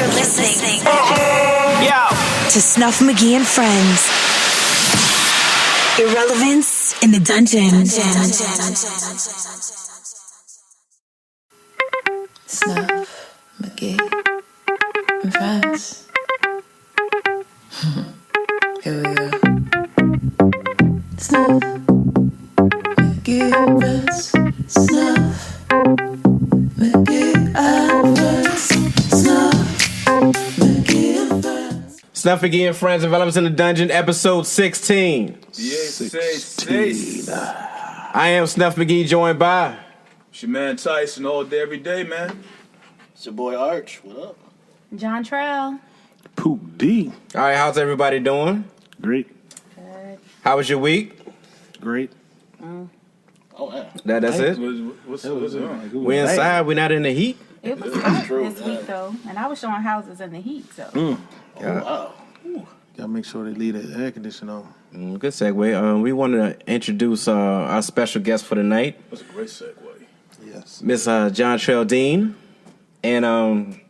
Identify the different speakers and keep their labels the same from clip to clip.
Speaker 1: You're listening
Speaker 2: to Snuff Magee and Friends. Irrelevance in the Dungeon.
Speaker 3: Snuff Magee and Friends. Here we go. Snuff Magee and Friends. Snuff Magee and Friends. Snuff Magee and Friends.
Speaker 4: Snuff Magee and Friends, Irrelevance in the Dungeon, episode 16.
Speaker 5: Yes,
Speaker 4: 16. I am Snuff Magee, joined by...
Speaker 5: It's your man Tyson all day, every day, man.
Speaker 6: It's your boy Arch. What up?
Speaker 7: Jontrell.
Speaker 8: Pook D.
Speaker 4: All right, how's everybody doing?
Speaker 8: Great.
Speaker 7: Good.
Speaker 4: How was your week?
Speaker 8: Great.
Speaker 6: Oh, yeah.
Speaker 4: That's it?
Speaker 5: What's on?
Speaker 4: We inside, we're not in the heat.
Speaker 7: It was hot this week, though. And I was showing houses in the heat, so.
Speaker 6: Oh, wow.
Speaker 8: Gotta make sure they leave the air conditioner on.
Speaker 4: Good segue. We want to introduce our special guest for the night,
Speaker 5: That's a great segue.
Speaker 8: Yes.
Speaker 4: Miss Jontrell Dean. And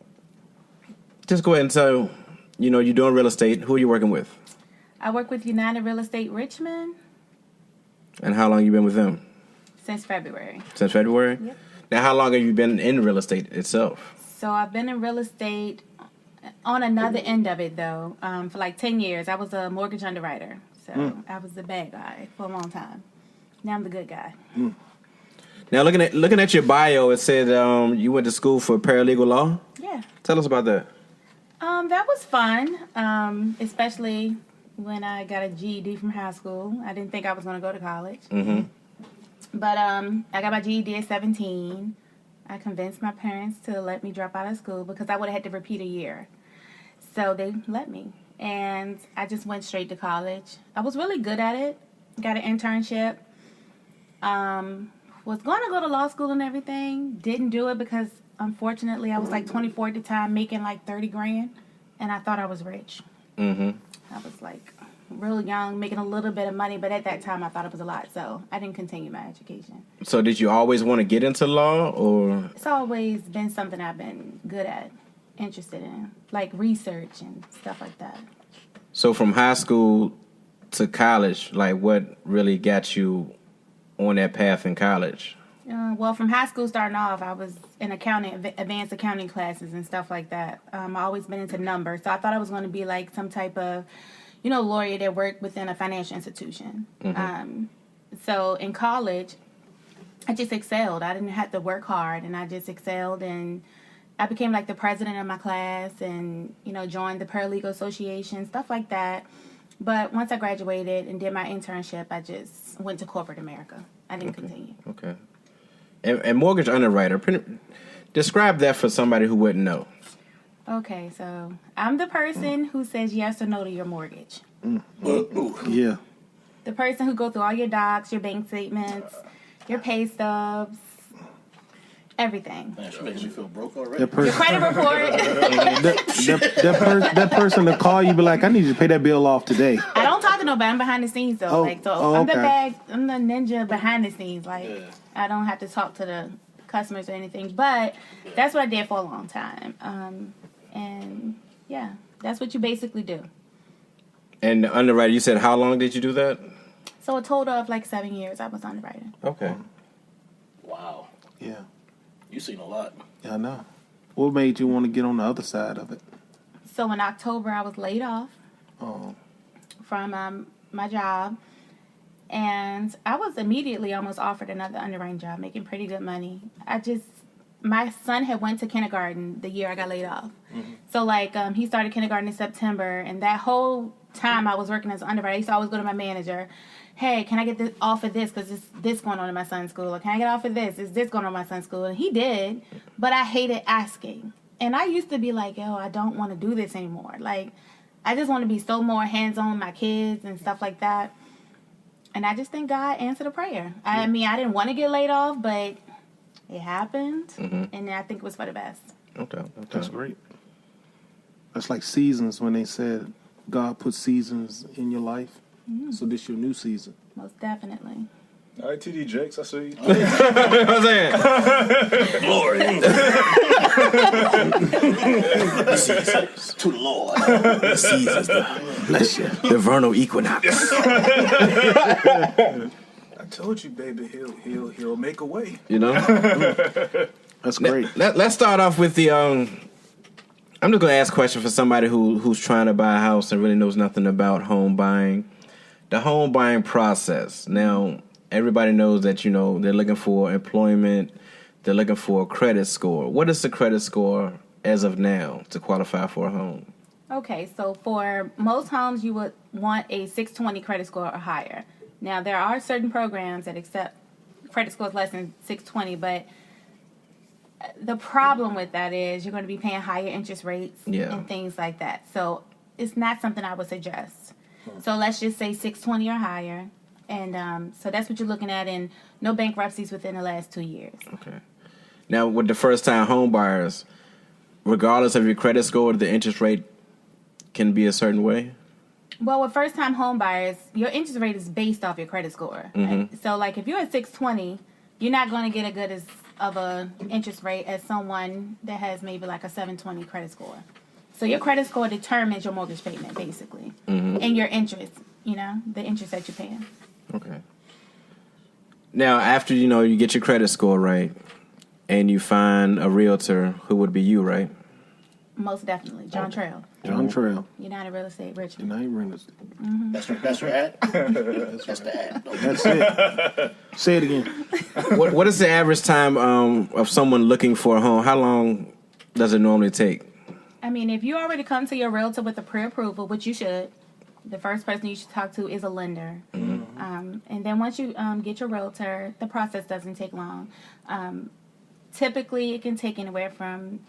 Speaker 4: just go ahead and tell, you're doing real estate. Who are you working with?
Speaker 7: I work with United Real Estate Richmond
Speaker 4: And how long you been with them?
Speaker 7: since February.
Speaker 4: Since February?
Speaker 7: Yep.
Speaker 4: Now, how long have you been in real estate itself?
Speaker 7: So I've been in real estate on another end of it, though, for like 10 years. I was a mortgage underwriter. So I was the bad guy for a long time. Now I'm the good guy.
Speaker 4: Now, looking at your bio, it said you went to school for paralegal law.
Speaker 7: Yeah.
Speaker 4: Tell us about that.
Speaker 7: That was fun, especially when I got a GED from high school. I didn't think I was going to go to college.
Speaker 4: Mm-hmm.
Speaker 7: But I got my GED at 17. I convinced my parents to let me drop out of school because I would have had to repeat a year. So they let me. And I just went straight to college. I was really good at it. Got an internship. Was going to go to law school and everything. Didn't do it because, unfortunately, I was like 24 at the time, making like $30,000. And I thought I was rich.
Speaker 4: Mm-hmm.
Speaker 7: I was like real young, making a little bit of money, but at that time I thought it was a lot, so I didn't continue my education.
Speaker 4: So did you always want to get into law, or?
Speaker 7: It's always been something I've been good at, interested in, like research and stuff like that.
Speaker 4: So from high school to college, like what really got you on that path in college?
Speaker 7: Well, from high school starting off, I was in accounting, advanced accounting classes and stuff like that. I always been into numbers, so I thought I was going to be like some type of, lawyer that worked within a financial institution.
Speaker 4: Mm-hmm.
Speaker 7: So in college, I just excelled. I didn't have to work hard, and I just excelled, and I became like the president of my class, and joined the paralegal association, stuff like that. But once I graduated and did my internship, I just went to corporate America. I didn't continue.
Speaker 4: Okay. And mortgage underwriter, describe that for somebody who wouldn't know.
Speaker 7: Okay, so I'm the person who says yes or no to your mortgage.
Speaker 8: Yeah.
Speaker 7: The person who goes through all your docs, your bank statements, your pay stubs, everything.
Speaker 6: Man, she makes you feel broke already.
Speaker 8: That person,
Speaker 7: Your credit report.
Speaker 8: that person to call you, be like, I need you to pay that bill off today.
Speaker 7: I don't talk to nobody. I'm behind the scenes though. I'm
Speaker 8: okay.
Speaker 7: I'm the ninja behind the scenes. Like I don't have to talk to the customers or anything. But that's what I did for a long time. And yeah, that's what you basically do.
Speaker 4: And the underwriter, you said how long did you do that?
Speaker 7: So a total of like 7 years I was underwriting.
Speaker 4: Okay.
Speaker 6: Wow.
Speaker 8: Yeah.
Speaker 6: You seen a lot.
Speaker 8: Yeah, I know. What made you want to get on the other side of it?
Speaker 7: So in October I was laid off from my job. And I was immediately almost offered another underwriting job, making pretty good money. My son had went to kindergarten the year I got laid off. Mm-hmm. So, he started kindergarten in September, and that whole time I was working as an underwriter, I used to always go to my manager, hey, can I get this off of this because this going on in my son's school? Or can I get off of this? Is this going on in my son's school? And he did, but I hated asking. And I used to be like, I don't want to do this anymore. Like, I just want to be so more hands-on with my kids and stuff like that. And I just think God answered a prayer. I mean, I didn't want to get laid off, but it happened, and I think it was for the best.
Speaker 4: Okay.
Speaker 8: That's great. That's like seasons when they said God put seasons in your life. So this your new season.
Speaker 7: Most definitely.
Speaker 5: All right, TD Jakes, I see you.
Speaker 4: You know what I'm saying?
Speaker 6: Glory. To the Lord.
Speaker 4: Caesars,
Speaker 8: Bless you.
Speaker 4: the vernal equinox.
Speaker 5: I told you, baby, he'll make a way.
Speaker 4: You know?
Speaker 8: That's great.
Speaker 4: Let's start off with the I'm just gonna ask a question for somebody who's trying to buy a house and really knows nothing about home buying. The home buying process. Now, everybody knows that, you know, they're looking for employment, they're looking for a credit score. What is the credit score as of now to qualify for a home?
Speaker 7: Okay, so for most homes, you would want a 620 credit score or higher. Now, there are certain programs that accept credit scores less than 620, but the problem with that is you're going to be paying higher interest rates and things like that. So it's not something I would suggest. So let's just say 620 or higher. And so that's what you're looking at, and no bankruptcies within the last 2 years.
Speaker 4: Okay. Now, with the first-time home buyers, regardless of your credit score, the interest rate can be a certain way?
Speaker 7: Well, with first-time home buyers, your interest rate is based off your credit score. Right? So, like, if you're at 620, you're not going to get a good of a interest rate as someone that has maybe like a 720 credit score. So your credit score determines your mortgage payment, basically, and your interest, you know, the interest that you're paying.
Speaker 4: Okay. Now, after, you know, you get your credit score right and you find a realtor, who would be you, right?
Speaker 7: Most definitely. Jontrell.
Speaker 8: Jontrell.
Speaker 7: United Real Estate Richmond.
Speaker 8: United Real Estate.
Speaker 6: That's your ad? That's the ad.
Speaker 8: That's it. Say it again.
Speaker 4: What is the average time of someone looking for a home? How long does it normally take?
Speaker 7: I mean, if you already come to your realtor with a pre-approval, which you should, the first person you should talk to is a lender. And then once you get your realtor, the process doesn't take long. Typically, it can take anywhere from,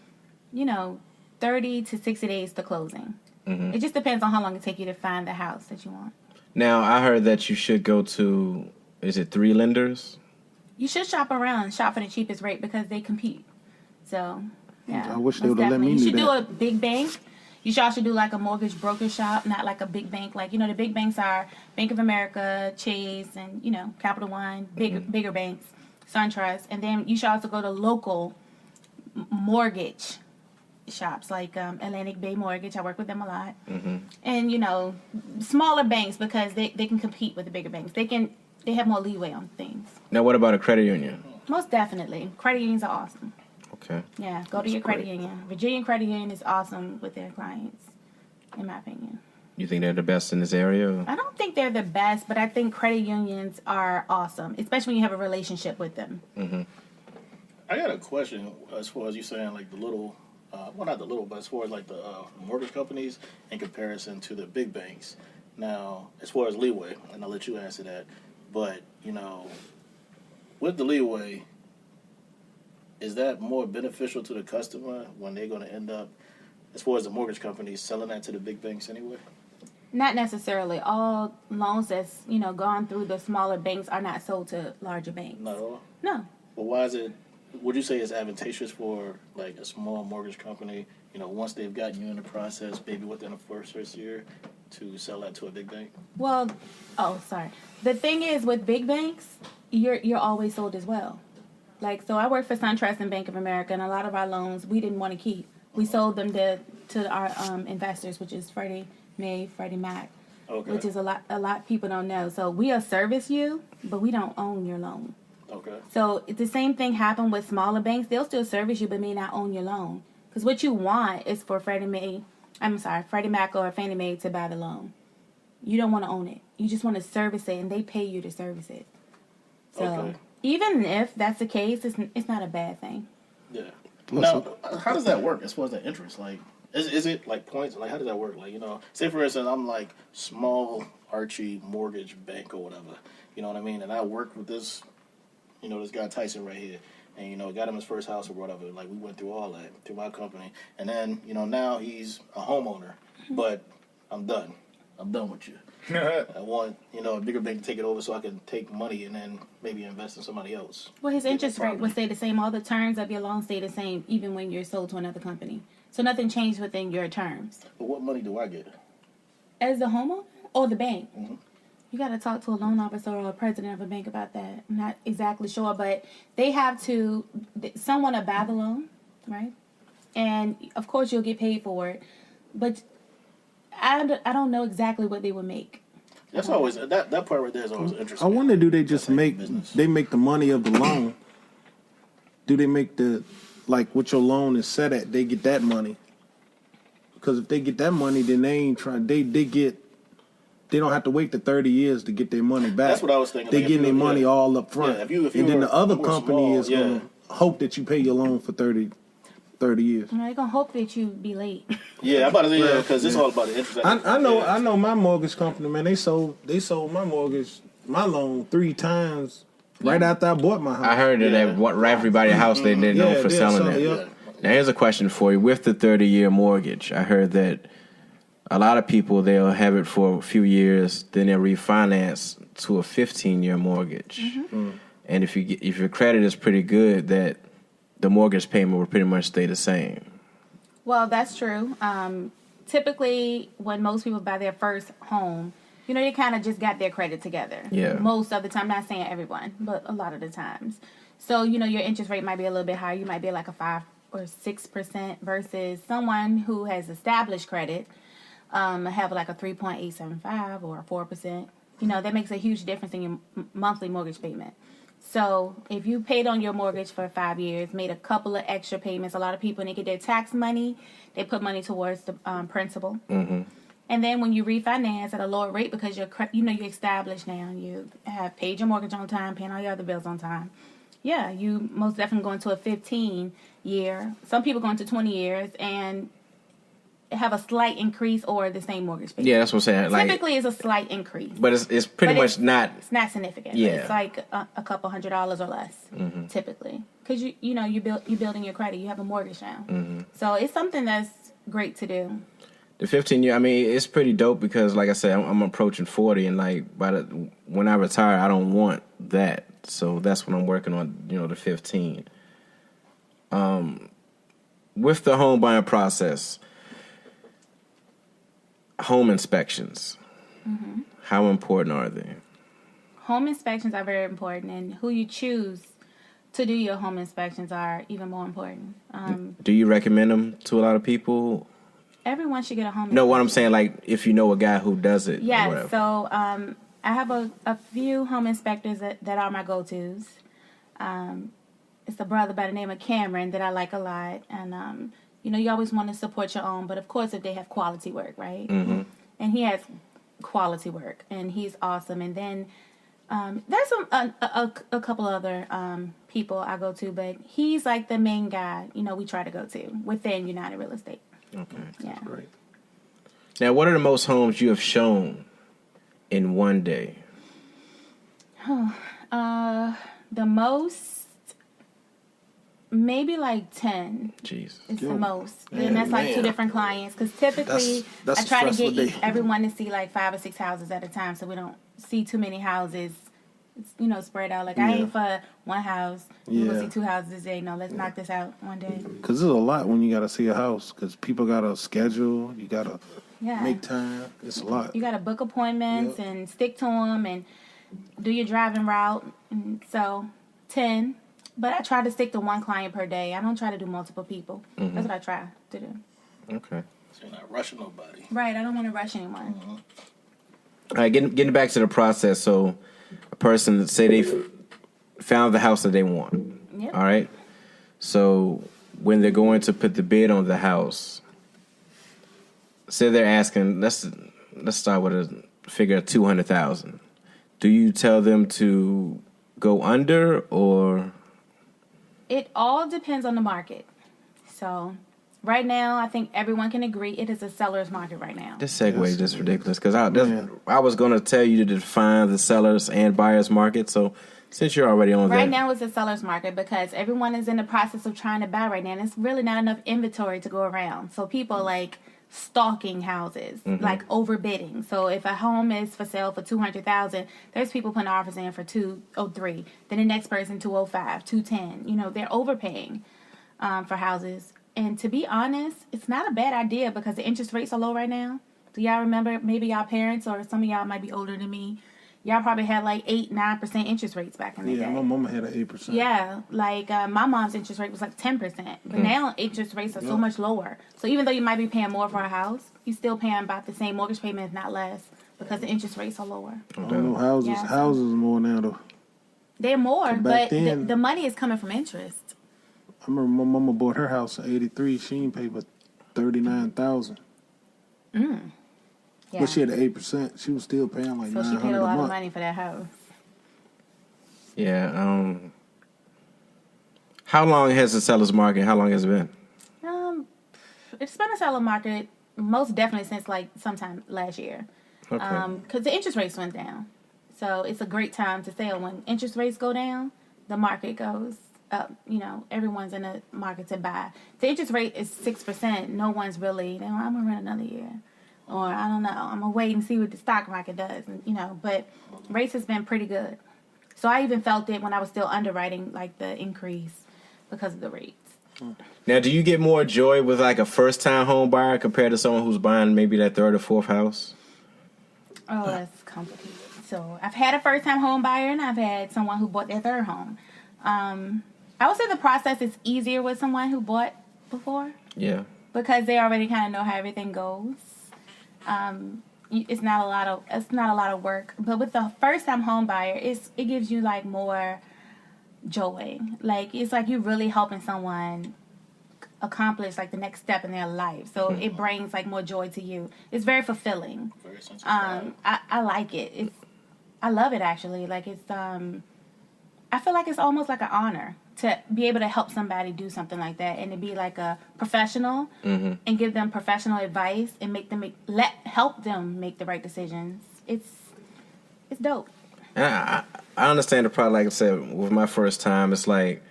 Speaker 7: 30 to 60 days to closing. It just depends on how long it takes you to find the house that you want.
Speaker 4: Now, I heard that you should go to, is it 3 lenders?
Speaker 7: You should shop around, shop for the cheapest rate because they compete. So, yeah.
Speaker 8: I wish they
Speaker 7: most
Speaker 8: would have let me
Speaker 7: definitely.
Speaker 8: do
Speaker 7: You should do
Speaker 8: that.
Speaker 7: a big bank. You should also do like a mortgage broker shop, not like a big bank. Like, the big banks are Bank of America, Chase, and, Capital One, bigger banks, SunTrust. And then you should also go to local mortgage shops like Atlantic Bay Mortgage. I work with them a lot. And, smaller banks because they can compete with the bigger banks. They have more leeway on things.
Speaker 4: Now, what about a credit union?
Speaker 7: Most definitely. Credit unions are awesome.
Speaker 4: Okay.
Speaker 7: Yeah, go to your credit union. Virginia Credit Union is awesome with their clients, in my opinion.
Speaker 4: You think they're the best in this area?
Speaker 7: I don't think they're the best, but I think credit unions are awesome, especially when you have a relationship with them.
Speaker 6: I got a question as far as you saying like the little, not the little, but as far as like the mortgage companies in comparison to the big banks. Now, as far as leeway, and I'll let you answer that, but, with the leeway, is that more beneficial to the customer when they're going to end up, as far as the mortgage companies, selling that to the big banks anyway?
Speaker 7: Not necessarily. All loans that's, gone through the smaller banks are not sold to larger banks.
Speaker 6: Not at all?
Speaker 7: No.
Speaker 6: Well, why is it, would you say it's advantageous for, like, a small mortgage company, once they've gotten you in the process, maybe within the first year, to sell that to a big bank?
Speaker 7: Well, sorry. The thing is, with big banks, you're always sold as well. Like, so I work for SunTrust and Bank of America, and a lot of our loans we didn't want to keep. We sold them to our investors, which is Freddie Mac, which is a lot people don't know. So we'll service you, but we don't own your loan.
Speaker 6: Okay.
Speaker 7: So the same thing happened with smaller banks. They'll still service you, but may not own your loan. Because what you want is for Freddie Mac or Fannie Mae to buy the loan. You don't want to own it. You just want to service it, and they pay you to service it. So.
Speaker 6: Okay.
Speaker 7: Even if that's the case, it's not a bad thing.
Speaker 6: Yeah. Now, how does that work as far as the interest? Like, is it like points? Like, how does that work? Like, say for instance, I'm like small Archie mortgage bank or whatever. You know what I mean? And I worked with this, this guy Tyson right here, and got him his first house or whatever. Like, we went through all that through my company, and then now he's a homeowner. But I'm done. I'm done with you. I want, a bigger bank to take it over so I can take money and then maybe invest in somebody else.
Speaker 7: Well, his interest rate will stay the same. All the terms of your loan stay the same, even when you're sold to another company. So nothing changed within your terms.
Speaker 6: But what money do I get?
Speaker 7: As the homeowner or the bank? You got to talk to a loan officer or a president of a bank about that. I'm not exactly sure, but they have to, someone will buy the loan, right? And, of course, you'll get paid for it. But I don't know exactly what they would make.
Speaker 6: That's always, that part right there is always interesting.
Speaker 8: I wonder, do they just make the money of the loan? Do they make like what your loan is set at, they get that money? Because if they get that money, then they ain't trying, they don't have to wait the 30 years to get their money back.
Speaker 6: That's what I was thinking.
Speaker 8: They
Speaker 6: Like,
Speaker 8: getting their money all up front.
Speaker 6: Yeah, if you
Speaker 8: and then the other
Speaker 6: more
Speaker 8: company
Speaker 6: small,
Speaker 8: is going to hope that you pay your loan for 30 years.
Speaker 7: They're going to hope that you be late.
Speaker 6: Yeah, I'm about to say, because it's all about the interest.
Speaker 8: I know my mortgage company, man, they sold my mortgage, my loan 3 times right after I bought my house.
Speaker 4: I heard that everybody's house they didn't know for selling it.
Speaker 8: Yeah.
Speaker 4: Now here's a question for you. With the 30-year mortgage, I heard that a lot of people, they'll have it for a few years, then they'll refinance to a 15-year mortgage. And if your credit is pretty good, that the mortgage payment will pretty much stay the same.
Speaker 7: Well, that's true. Typically, when most people buy their first home, they kind of just got their credit together.
Speaker 4: Yeah.
Speaker 7: Most of the time, not saying everyone, but a lot of the times. So, your interest rate might be a little bit higher. You might be like a 5 or 6% versus someone who has established credit, have like a 3.875 or a 4%. That makes a huge difference in your monthly mortgage payment. So if you paid on your mortgage for 5 years, made a couple of extra payments, a lot of people, when they get their tax money, they put money towards the principal.
Speaker 4: Mm-hmm.
Speaker 7: And then when you refinance at a lower rate because you're established now, you have paid your mortgage on time, paying all your other bills on time. Yeah, you most definitely go into a 15-year. Some people go into 20 years and have a slight increase or the same mortgage payment.
Speaker 4: Yeah, that's what I'm saying.
Speaker 7: Typically, it's a slight increase.
Speaker 4: But it's pretty much not...
Speaker 7: It's not significant.
Speaker 4: Yeah.
Speaker 7: It's like a couple $100 or less, typically. Because, you're building your credit. You have a mortgage now.
Speaker 4: Mm-hmm.
Speaker 7: So it's something that's great to do.
Speaker 4: The 15-year, I mean, it's pretty dope because, like I said, I'm approaching 40, and like when I retire, I don't want that. So that's what I'm working on, the 15. With the home buying process, home inspections, how important are they?
Speaker 7: Home inspections are very important, and who you choose to do your home inspections are even more important.
Speaker 4: Do you recommend them to a lot of people?
Speaker 7: Everyone should get a home inspection.
Speaker 4: No, what I'm saying, like, if you know a guy who does it.
Speaker 7: Yeah,
Speaker 4: or whatever.
Speaker 7: So I have a few home inspectors that are my go-tos. It's a brother by the name of Cameron that I like a lot. And, you always want to support your own. But, of course, if they have quality work, right?
Speaker 4: Mm-hmm.
Speaker 7: And he has quality work. And he's awesome. And then there's a couple other people I go to. But he's like the main guy, we try to go to within United Real Estate.
Speaker 4: Okay.
Speaker 7: Yeah.
Speaker 8: That's great.
Speaker 4: Now, what are the most homes you have shown in one day?
Speaker 7: The most, maybe like 10.
Speaker 4: Jeez.
Speaker 7: It's the most. And that's like 2 different clients. Because typically,
Speaker 8: That's
Speaker 7: I try to
Speaker 8: a stressful
Speaker 7: get
Speaker 8: day.
Speaker 7: everyone to see like 5 or 6 houses at a time so we don't see too many houses. It's, spread out. Like, I ain't for one house. We're going to see 2 houses this day. No, let's knock this out one day.
Speaker 8: Because there's a lot when you got to see a house. Because people got to schedule. You got to
Speaker 7: Yeah.
Speaker 8: make time. It's a lot.
Speaker 7: You got to book appointments and stick to them and do your driving route. And so, 10. But I try to stick to 1 client per day. I don't try to do multiple people. That's what I try to do.
Speaker 4: Okay.
Speaker 6: So you're not rushing nobody.
Speaker 7: Right. I don't want to rush anyone.
Speaker 4: All right, getting back to the process. So, a person, say they found the house that they want.
Speaker 7: Yep.
Speaker 4: All right. So, when they're going to put the bid on the house, say they're asking, let's start with a figure of $200,000. Do you tell them to go under or?
Speaker 7: It all depends on the market. So, right now, I think everyone can agree it is a seller's market right now.
Speaker 4: This segue is just ridiculous because I was going to tell you to define the sellers and buyers market. So since you're already on
Speaker 7: Right
Speaker 4: that,
Speaker 7: now, it's a seller's market because everyone is in the process of trying to buy right now. And it's really not enough inventory to go around. So people like stalking houses, like overbidding. So if a home is for sale for $200,000, there's people putting offers in for $203,000. Then the next person $205,000, $210,000. They're overpaying for houses. And to be honest, it's not a bad idea because the interest rates are low right now. Do y'all remember, maybe y'all parents or some of y'all might be older than me, y'all probably had like 8-9% interest rates back in the day.
Speaker 8: Yeah, my mama had an 8%.
Speaker 7: Yeah, like my mom's interest rate was like 10%, but now interest rates are so much lower. So even though you might be paying more for a house, you're still paying about the same mortgage payment, if not less, because the interest rates are lower.
Speaker 8: I don't know, houses more now though.
Speaker 7: They're more,
Speaker 8: Back
Speaker 7: but
Speaker 8: then-
Speaker 7: the money is coming from interest.
Speaker 8: I remember my mama bought her house in '83. She didn't pay but $39,000.
Speaker 7: Yeah.
Speaker 8: But she had 8%. She was still paying like
Speaker 7: So she
Speaker 8: $900
Speaker 7: paid a
Speaker 8: a
Speaker 7: lot of
Speaker 8: month.
Speaker 7: money for that house.
Speaker 4: Yeah. How long has the seller's market? How long has it been?
Speaker 7: It's been a seller market most definitely since like sometime last year.
Speaker 4: Okay.
Speaker 7: Because the interest rates went down. So it's a great time to sell. When interest rates go down, the market goes up. You know, everyone's in the market to buy. The interest rate is 6%. No one's really, I'm going to rent another year. Or, I don't know, I'm going to wait and see what the stock market does. And, you know, but rates has been pretty good. So I even felt it when I was still underwriting, like the increase because of the rates.
Speaker 4: Now, do you get more joy with like a first-time home buyer compared to someone who's buying maybe that third or fourth house?
Speaker 7: Oh, that's complicated. So I've had a first-time home buyer, and I've had someone who bought their third home. I would say the process is easier with someone who bought before
Speaker 4: Yeah.
Speaker 7: because they already kind of know how everything goes. It's not a lot of work. But with the first-time home buyer, it gives you like more joy. Like it's like you're really helping someone accomplish like the next step in their life. So it brings like more joy to you. It's very fulfilling.
Speaker 6: Very sense of pride.
Speaker 7: I like it. I love it actually. Like it's I feel like it's almost like an honor to be able to help somebody do something like that and to be like a professional and give them professional advice and help them make the right decisions. It's dope.
Speaker 4: I understand the problem. Like I said, with my first time, it's like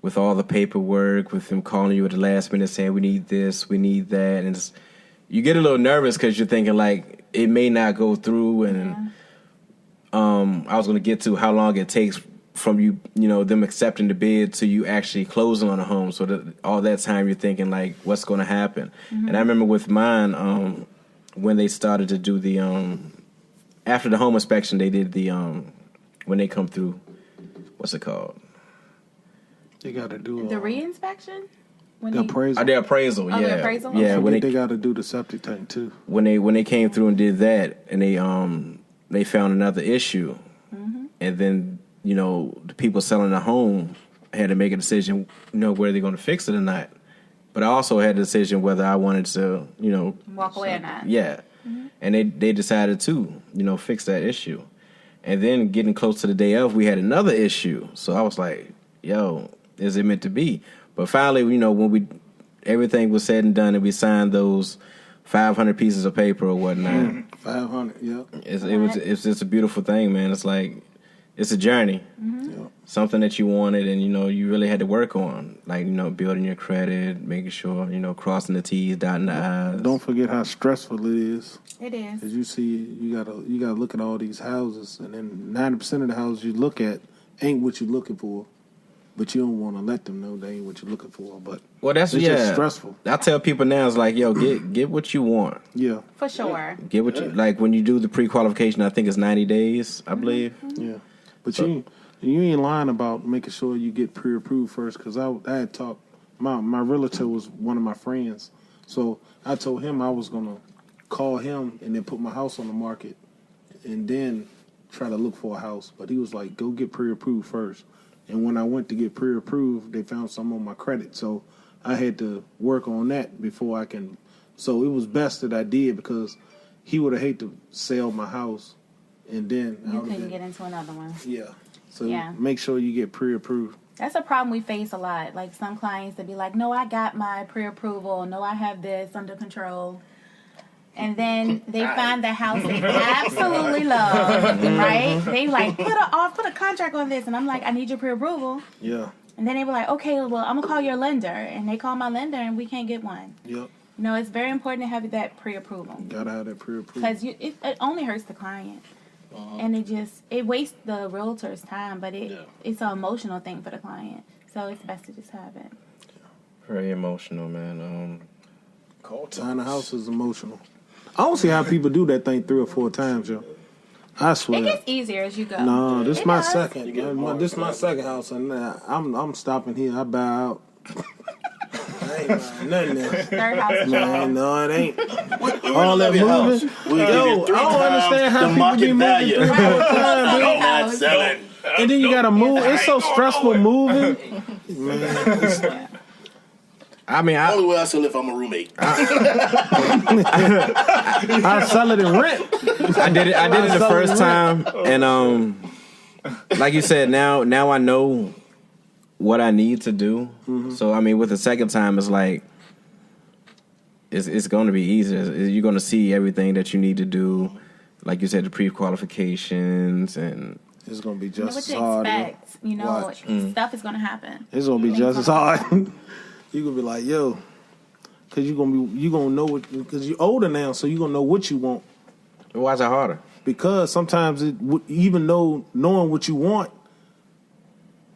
Speaker 4: with all the paperwork, with them calling you at the last minute saying we need this, we need that, and you get a little nervous because you're thinking like it may not go through. And I was going to get to how long it takes from you know, them accepting the bid to you actually closing on a home. So that all that time you're thinking like, what's going to happen? And I remember with mine, when they started to do the after the home inspection, they did the when they come through, what's it called?
Speaker 8: They got to do
Speaker 7: The reinspection?
Speaker 8: the appraisal.
Speaker 4: The appraisal, yeah.
Speaker 7: the appraisal?
Speaker 4: Yeah, when
Speaker 8: they got to do the septic tank too.
Speaker 4: when they came through and did that, and they found another issue, and then you know the people selling the home had to make a decision, you know, whether they're going to fix it or not. But I also had a decision whether I wanted to, you know,
Speaker 7: Walk away or not.
Speaker 4: yeah, and they decided to, you know, fix that issue, and then getting close to the day of, we had another issue. So I was like, yo, is it meant to be? But finally, you know, when everything was said and done, and we signed those 500 pieces of paper or whatnot.
Speaker 8: 500, yeah.
Speaker 4: It's just a beautiful thing, man. It's like it's a journey, something that you wanted, and you know you really had to work on, like, you know, building your credit, making sure, you know, crossing the T's, dotting the I's.
Speaker 8: Don't forget how stressful it is.
Speaker 7: It is.
Speaker 8: As you see, you gotta look at all these houses, and then 90% of the houses you look at ain't what you're looking for. But you don't want to let them know they ain't what you're looking for. But
Speaker 4: Well, that's
Speaker 8: it's just stressful.
Speaker 4: I tell people now, it's like, yo, get what you want.
Speaker 8: Yeah,
Speaker 7: For sure.
Speaker 4: Get what you like when you do the pre-qualification. I think it's 90 days, I believe.
Speaker 8: yeah. But you ain't lying about making sure you get pre-approved first. Because I had talked. My realtor was one of my friends, so I told him I was gonna call him and then put my house on the market, and then try to look for a house. But he was like, go get pre-approved first. And when I went to get pre-approved, they found some on my credit. So I had to work on that before I can. So it was best that I did, because he would have hated to sell my house and then
Speaker 7: You couldn't get into another one.
Speaker 8: Yeah. So
Speaker 7: Yeah.
Speaker 8: make sure you get pre-approved.
Speaker 7: That's a problem we face a lot. Like some clients that be like, no, I got my pre-approval. No, I have this under control. And then they find the house they absolutely love, right? They like, put a contract on this. And I'm like, I need your pre-approval.
Speaker 8: Yeah.
Speaker 7: And then they were like, okay, well, I'm going to call your lender. And they call my lender and we can't get one.
Speaker 8: Yep.
Speaker 7: No, it's very important to have that pre-approval.
Speaker 8: Gotta have that pre-approved.
Speaker 7: Because it only hurts the client. And it wastes the realtor's time, but it's an emotional thing for the client. So it's best to just have it.
Speaker 4: Very emotional, man.
Speaker 8: Buying a house is emotional. I don't see how people do that thing 3 or 4 times, yo. I swear.
Speaker 7: It gets easier as you go.
Speaker 8: No, this
Speaker 7: It
Speaker 8: my
Speaker 7: does.
Speaker 8: second.
Speaker 6: You get more
Speaker 8: This my
Speaker 6: respect.
Speaker 8: second house, and I'm stopping here. I bow out. I ain't buying nothing else.
Speaker 7: Third house is
Speaker 8: Man, no, it ain't.
Speaker 6: We
Speaker 8: All that
Speaker 6: love your house.
Speaker 8: moving.
Speaker 6: We'll give
Speaker 8: Yo,
Speaker 6: you 3
Speaker 8: I don't
Speaker 6: times
Speaker 8: understand how
Speaker 6: the
Speaker 8: people
Speaker 6: market
Speaker 8: be moving
Speaker 6: value.
Speaker 8: 3 or 4 times.
Speaker 6: Don't
Speaker 7: House.
Speaker 6: not sell it.
Speaker 8: And then you gotta move. It's so stressful moving. Man,
Speaker 4: I mean, I,
Speaker 6: Only way I sell if I'm a roommate.
Speaker 8: I sell it in rent.
Speaker 4: I did it the first time, and like you said, now I know what I need to do. So I mean, with the second time, it's like it's going to be easier. You're going to see everything that you need to do, like you said, the pre-qualifications, and
Speaker 8: It's gonna be
Speaker 7: You know
Speaker 8: just
Speaker 7: what
Speaker 8: as
Speaker 7: to
Speaker 8: hard.
Speaker 7: expect. You know,
Speaker 8: Watch.
Speaker 7: stuff is going to happen.
Speaker 8: It's gonna be just as hard. You gonna be like, yo, because you gonna know what, because you're older now, so you gonna know what you want.
Speaker 4: why is it harder?
Speaker 8: Because sometimes even though knowing what you want,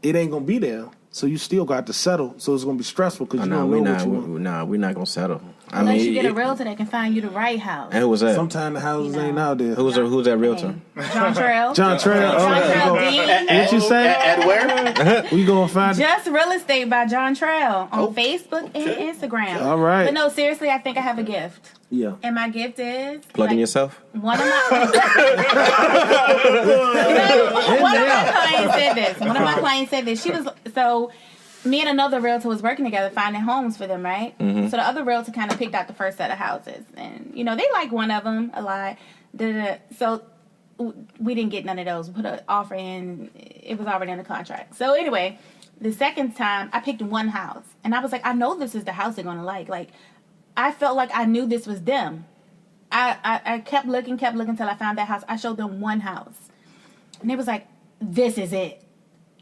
Speaker 8: it ain't gonna be there. So you still got to settle. So it's gonna be stressful because you don't know what you want.
Speaker 4: We're not gonna settle. I
Speaker 7: Unless
Speaker 4: mean,
Speaker 7: you get a realtor that can find you the right house.
Speaker 4: and who was that?
Speaker 8: Sometimes the houses
Speaker 7: You know.
Speaker 8: ain't out there.
Speaker 4: Who's that realtor?
Speaker 7: Jontrell.
Speaker 8: Jontrell.
Speaker 7: Jontrell Dean.
Speaker 8: What you say?
Speaker 6: At where?
Speaker 8: We gonna find it.
Speaker 7: Just Real Estate by Jontrell on Facebook and
Speaker 6: okay.
Speaker 7: Instagram.
Speaker 8: All right.
Speaker 7: But no, seriously, I think I have a gift.
Speaker 8: Yeah.
Speaker 7: And my gift is
Speaker 4: Plugging
Speaker 7: like,
Speaker 4: yourself?
Speaker 7: One of my clients said this. One of my clients said this. She was so me and another realtor was working together finding homes for them, right? So the other realtor kind of picked out the first set of houses, and you know they like one of them a lot. So we didn't get none of those. We put an offer in. It was already in the contract. So anyway, the second time I picked one house, and I was like, I know this is the house they're gonna like. Like I felt like I knew this was them. I kept looking until I found that house. I showed them one house, and it was like, this is it.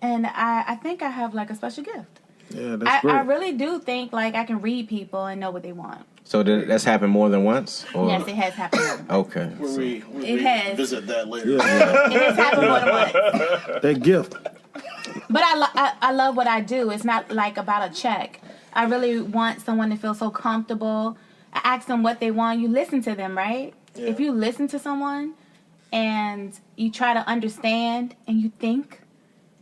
Speaker 7: And I think I have like a special gift.
Speaker 8: Yeah, that's great.
Speaker 7: I really do think like I can read people and know what they want.
Speaker 4: So that's happened more than once? Or?
Speaker 7: Yes, it has happened.
Speaker 4: Okay.
Speaker 6: We
Speaker 7: It has.
Speaker 6: visit that later.
Speaker 8: Yeah.
Speaker 7: It has happened more than once.
Speaker 8: That gift.
Speaker 7: But I love what I do. It's not like about a check. I really want someone to feel so comfortable. I ask them what they want. You listen to them, right?
Speaker 6: Yeah.
Speaker 7: If you listen to someone and you try to understand and you think,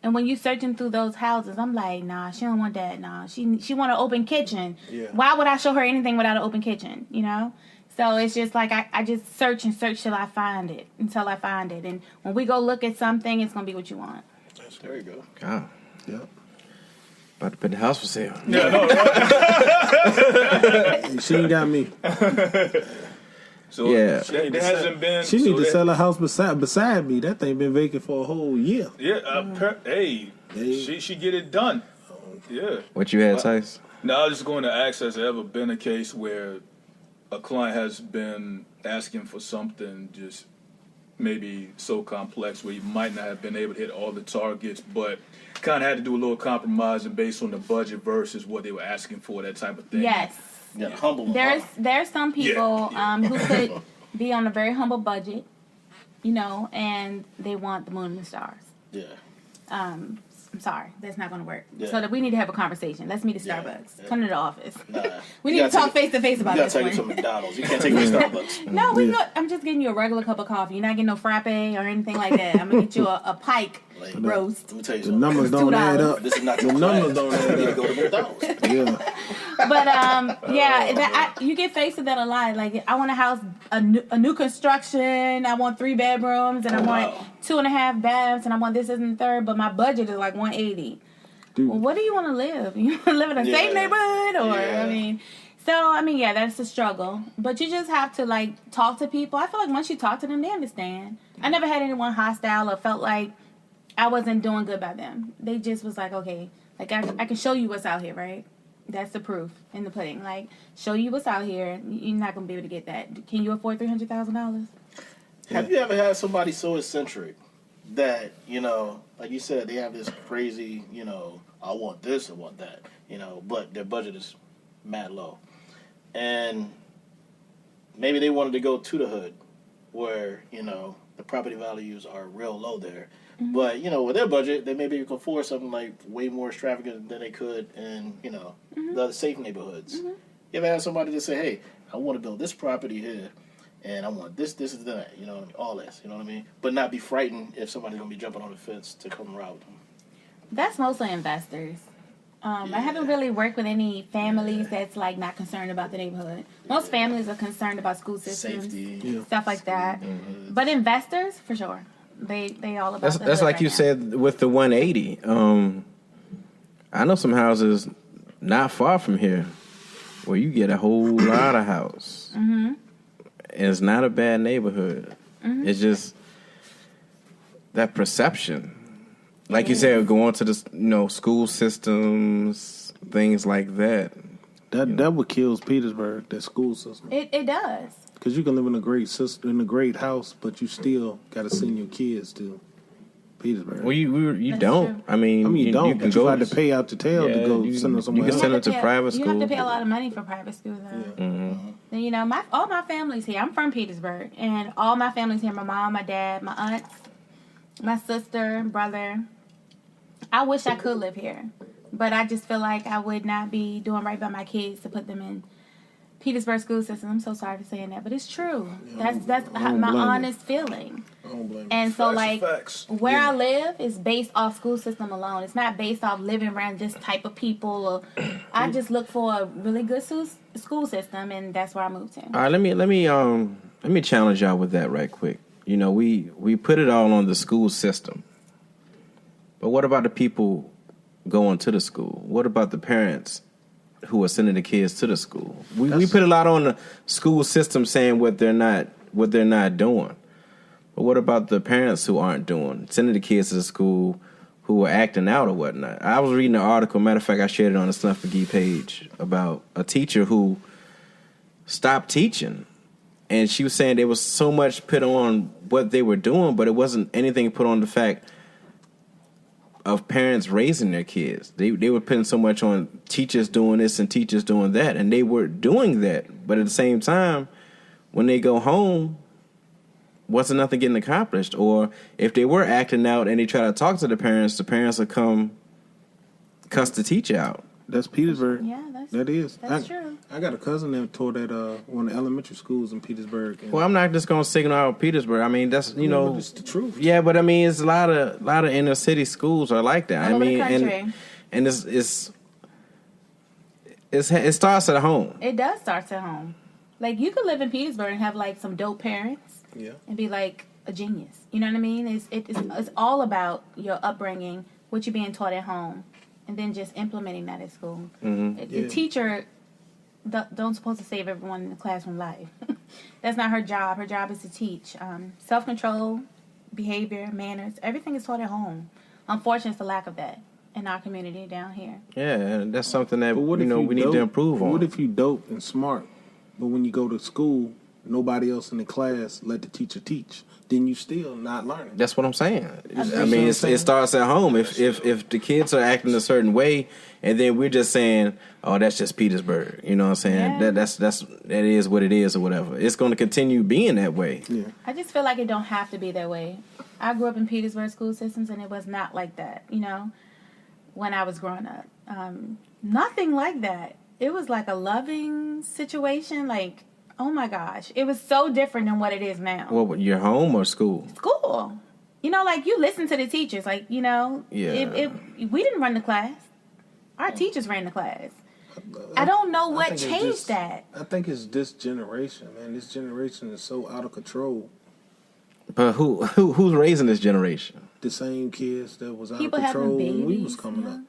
Speaker 7: and when you searching through those houses, I'm like, nah, she don't want that. Nah, she want an open kitchen.
Speaker 8: Yeah.
Speaker 7: Why would I show her anything without an open kitchen? You know? So it's just like I just search and search till I find it. Until I find it. And when we go look at something, it's gonna be what you want.
Speaker 6: There you go.
Speaker 4: God.
Speaker 8: Yep.
Speaker 4: About to put the house for sale.
Speaker 8: She ain't got me.
Speaker 5: So
Speaker 4: Yeah.
Speaker 5: there hasn't been.
Speaker 8: She need to
Speaker 5: that-
Speaker 8: sell a house beside me. That thing been vacant for a whole year.
Speaker 5: Yeah. Hey, she get it done. Yeah.
Speaker 4: What you had, Tyson?
Speaker 5: Now I was just going to ask: has there ever been a case where a client has been asking for something just maybe so complex where you might not have been able to hit all the targets, but kind of had to do a little compromising based on the budget versus what they were asking for, that type of thing?
Speaker 7: Yes.
Speaker 6: Yeah, humble.
Speaker 7: There's some people
Speaker 5: Yeah.
Speaker 7: who could be on a very humble budget, you know, and they want the moon and the stars.
Speaker 6: Yeah.
Speaker 7: I'm sorry, that's not going to work.
Speaker 6: Yeah.
Speaker 7: So that we need to have a conversation. Let's meet at
Speaker 6: Yeah.
Speaker 7: Starbucks.
Speaker 6: Yeah.
Speaker 7: Come to the office.
Speaker 6: Nah.
Speaker 7: We
Speaker 6: You
Speaker 7: need to
Speaker 6: gotta
Speaker 7: talk
Speaker 6: take
Speaker 7: face to face about
Speaker 6: You
Speaker 7: this
Speaker 6: gotta take it to
Speaker 7: one.
Speaker 6: McDonald's. You can't take it to Starbucks.
Speaker 7: No, I'm just getting you a regular cup of coffee. You're not getting no frappe or anything like that. I'm gonna get you a pike
Speaker 6: Like,
Speaker 7: roast.
Speaker 6: Let me tell you
Speaker 8: The
Speaker 6: something.
Speaker 8: numbers don't add
Speaker 7: $2.
Speaker 8: up.
Speaker 6: This is not
Speaker 8: The
Speaker 6: your
Speaker 8: numbers
Speaker 6: class.
Speaker 8: don't add
Speaker 6: You need to
Speaker 8: up.
Speaker 6: go to McDonald's.
Speaker 8: Yeah.
Speaker 7: But you get faced with that a lot. Like I want a house, a new construction. I want 3 bedrooms, and I want 2.5 baths, and I want this and the third. But my budget is like $180.
Speaker 8: Dude.
Speaker 7: Well, what do you want to live? You want to live in a safe neighborhood, or yeah, that's a struggle. But you just have to like talk to people. I feel like once you talk to them, they understand. I never had anyone hostile or felt like I wasn't doing good by them. They just was like, okay, like I can show you what's out here, right? That's the proof in the pudding. Like, show you what's out here. You're not gonna be able to get that. Can you afford $300,000?
Speaker 6: Have you ever had somebody so eccentric that, you know, like you said, they have this crazy, you know, I want this, I want that, you know, but their budget is mad low. And maybe they wanted to go to the hood where, you know, the property values are real low there.
Speaker 7: Mm-hmm.
Speaker 6: But, you know, with their budget, they maybe could afford something like way more extravagant than they could in, you know,
Speaker 7: Mm-hmm.
Speaker 6: the other safe neighborhoods. You ever had somebody just say, hey, I want to build this property here, and I want this, and that. You know what I mean? All this. You know what I mean? But not be frightened if somebody's gonna be jumping on the fence to come rob them.
Speaker 7: That's mostly investors. I haven't really worked with any families that's like not concerned about the neighborhood. Most families are concerned about school systems,
Speaker 6: Safety,
Speaker 7: stuff like that. But investors, for sure, they all about.
Speaker 4: That's like you said with the 180. I know some houses not far from here where you get a whole lot of house. And it's not a bad neighborhood. It's just that perception. Like you said, going to the school systems, things like that.
Speaker 8: That what kills Petersburg, that school system.
Speaker 7: It does.
Speaker 8: Because you can live in a great house, but you still got to send your kids to Petersburg.
Speaker 4: Well, you
Speaker 7: That's
Speaker 4: true.
Speaker 7: true.
Speaker 8: I mean, you don't. But you
Speaker 4: go
Speaker 8: had to pay out the tail to go send them somewhere
Speaker 4: You can
Speaker 8: else.
Speaker 4: send them to private school.
Speaker 7: You have to pay a lot of money for private school, though. And, all my family's here. I'm from Petersburg, and all my family's here. My mom, my dad, my aunts, my sister, brother. I wish I could live here, but I just feel like I would not be doing right by my kids to put them in Petersburg school system. I'm so sorry for saying that, but it's true. That's my honest feeling.
Speaker 8: I don't blame you.
Speaker 7: And so,
Speaker 5: Facts.
Speaker 7: where I live is based off school system alone. It's not based off living around this type of people. Or I just look for a really good school system, and that's where I moved to.
Speaker 4: All right, let me challenge y'all with that right quick. We put it all on the school system, but what about the people going to the school? What about the parents who are sending the kids to the school? We put a lot on the school system saying what they're not doing. But what about the parents who aren't sending the kids to the school who are acting out or whatnot? I was reading an article, matter of fact, I shared it on the Snuff Magee page, about a teacher who stopped teaching. And she was saying there was so much put on what they were doing, but it wasn't anything put on the fact of parents raising their kids. They were putting so much on teachers doing this and teachers doing that, and they were doing that. But at the same time, when they go home, wasn't nothing getting accomplished. Or if they were acting out and they try to talk to the parents would come cuss the teacher out.
Speaker 8: That's Petersburg.
Speaker 7: Yeah,
Speaker 8: that's
Speaker 7: true.
Speaker 8: I got a cousin that taught at one of the elementary schools in Petersburg.
Speaker 4: Well, I'm not just gonna signal out Petersburg. I mean, that's
Speaker 8: but it's the truth.
Speaker 4: Yeah, but I mean, it's a lot of inner city schools are like that.
Speaker 7: All
Speaker 4: I mean,
Speaker 7: over the country.
Speaker 4: and it starts at home.
Speaker 7: It does start at home. Like, you could live in Petersburg and have like some dope parents, and be like a genius. You know what I mean? It's all about your upbringing, what you're being taught at home, and then just implementing that at school. The teacher don't supposed to save everyone in the classroom life. That's not her job. Her job is to teach. Self-control, behavior, manners, everything is taught at home. Unfortunately, it's the lack of that in our community down here.
Speaker 4: Yeah, and that's something that we need to improve on.
Speaker 8: What if you dope and smart, but when you go to school, nobody else in the class let the teacher teach? Then you still not learning.
Speaker 4: That's what I'm saying. I mean, it starts at home. If the kids are acting a certain way, and then we're just saying, "Oh, that's just Petersburg," you know what I'm saying?
Speaker 7: Yeah.
Speaker 4: That is what it is, or whatever. It's going to continue being that way.
Speaker 8: Yeah.
Speaker 7: I just feel like it don't have to be that way. I grew up in Petersburg school systems, and it was not like that. When I was growing up, nothing like that. It was like a loving situation, like. Oh my gosh. It was so different than what it is now.
Speaker 4: Well, your home or school?
Speaker 7: School. Like you listen to the teachers. Like, we didn't run the class. Our teachers ran the class. I don't know what changed that.
Speaker 8: I think it's this generation, man. This generation is so out of control.
Speaker 4: But who's raising this generation?
Speaker 8: The same kids that was out
Speaker 7: People
Speaker 8: of control
Speaker 7: having
Speaker 8: when we
Speaker 7: babies,
Speaker 8: was coming up.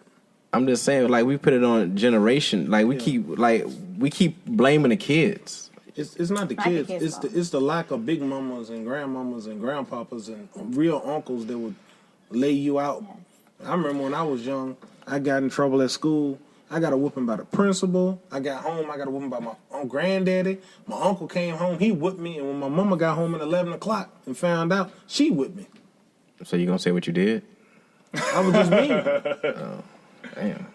Speaker 4: I'm just saying, like, we put it on generation. Like, we keep blaming the kids.
Speaker 8: It's not the kids. It's the lack of big mamas and grandmamas and grandpapas and real uncles that would lay you out. Yes. I remember when I was young, I got in trouble at school. I got a whooping by the principal. I got home, I got a whooping by my granddaddy. My uncle came home, he whipped me. And when my mama got home at 11 o'clock and found out, she whipped me.
Speaker 4: So you gonna say what you did?
Speaker 8: I was just mean.
Speaker 4: Oh, damn.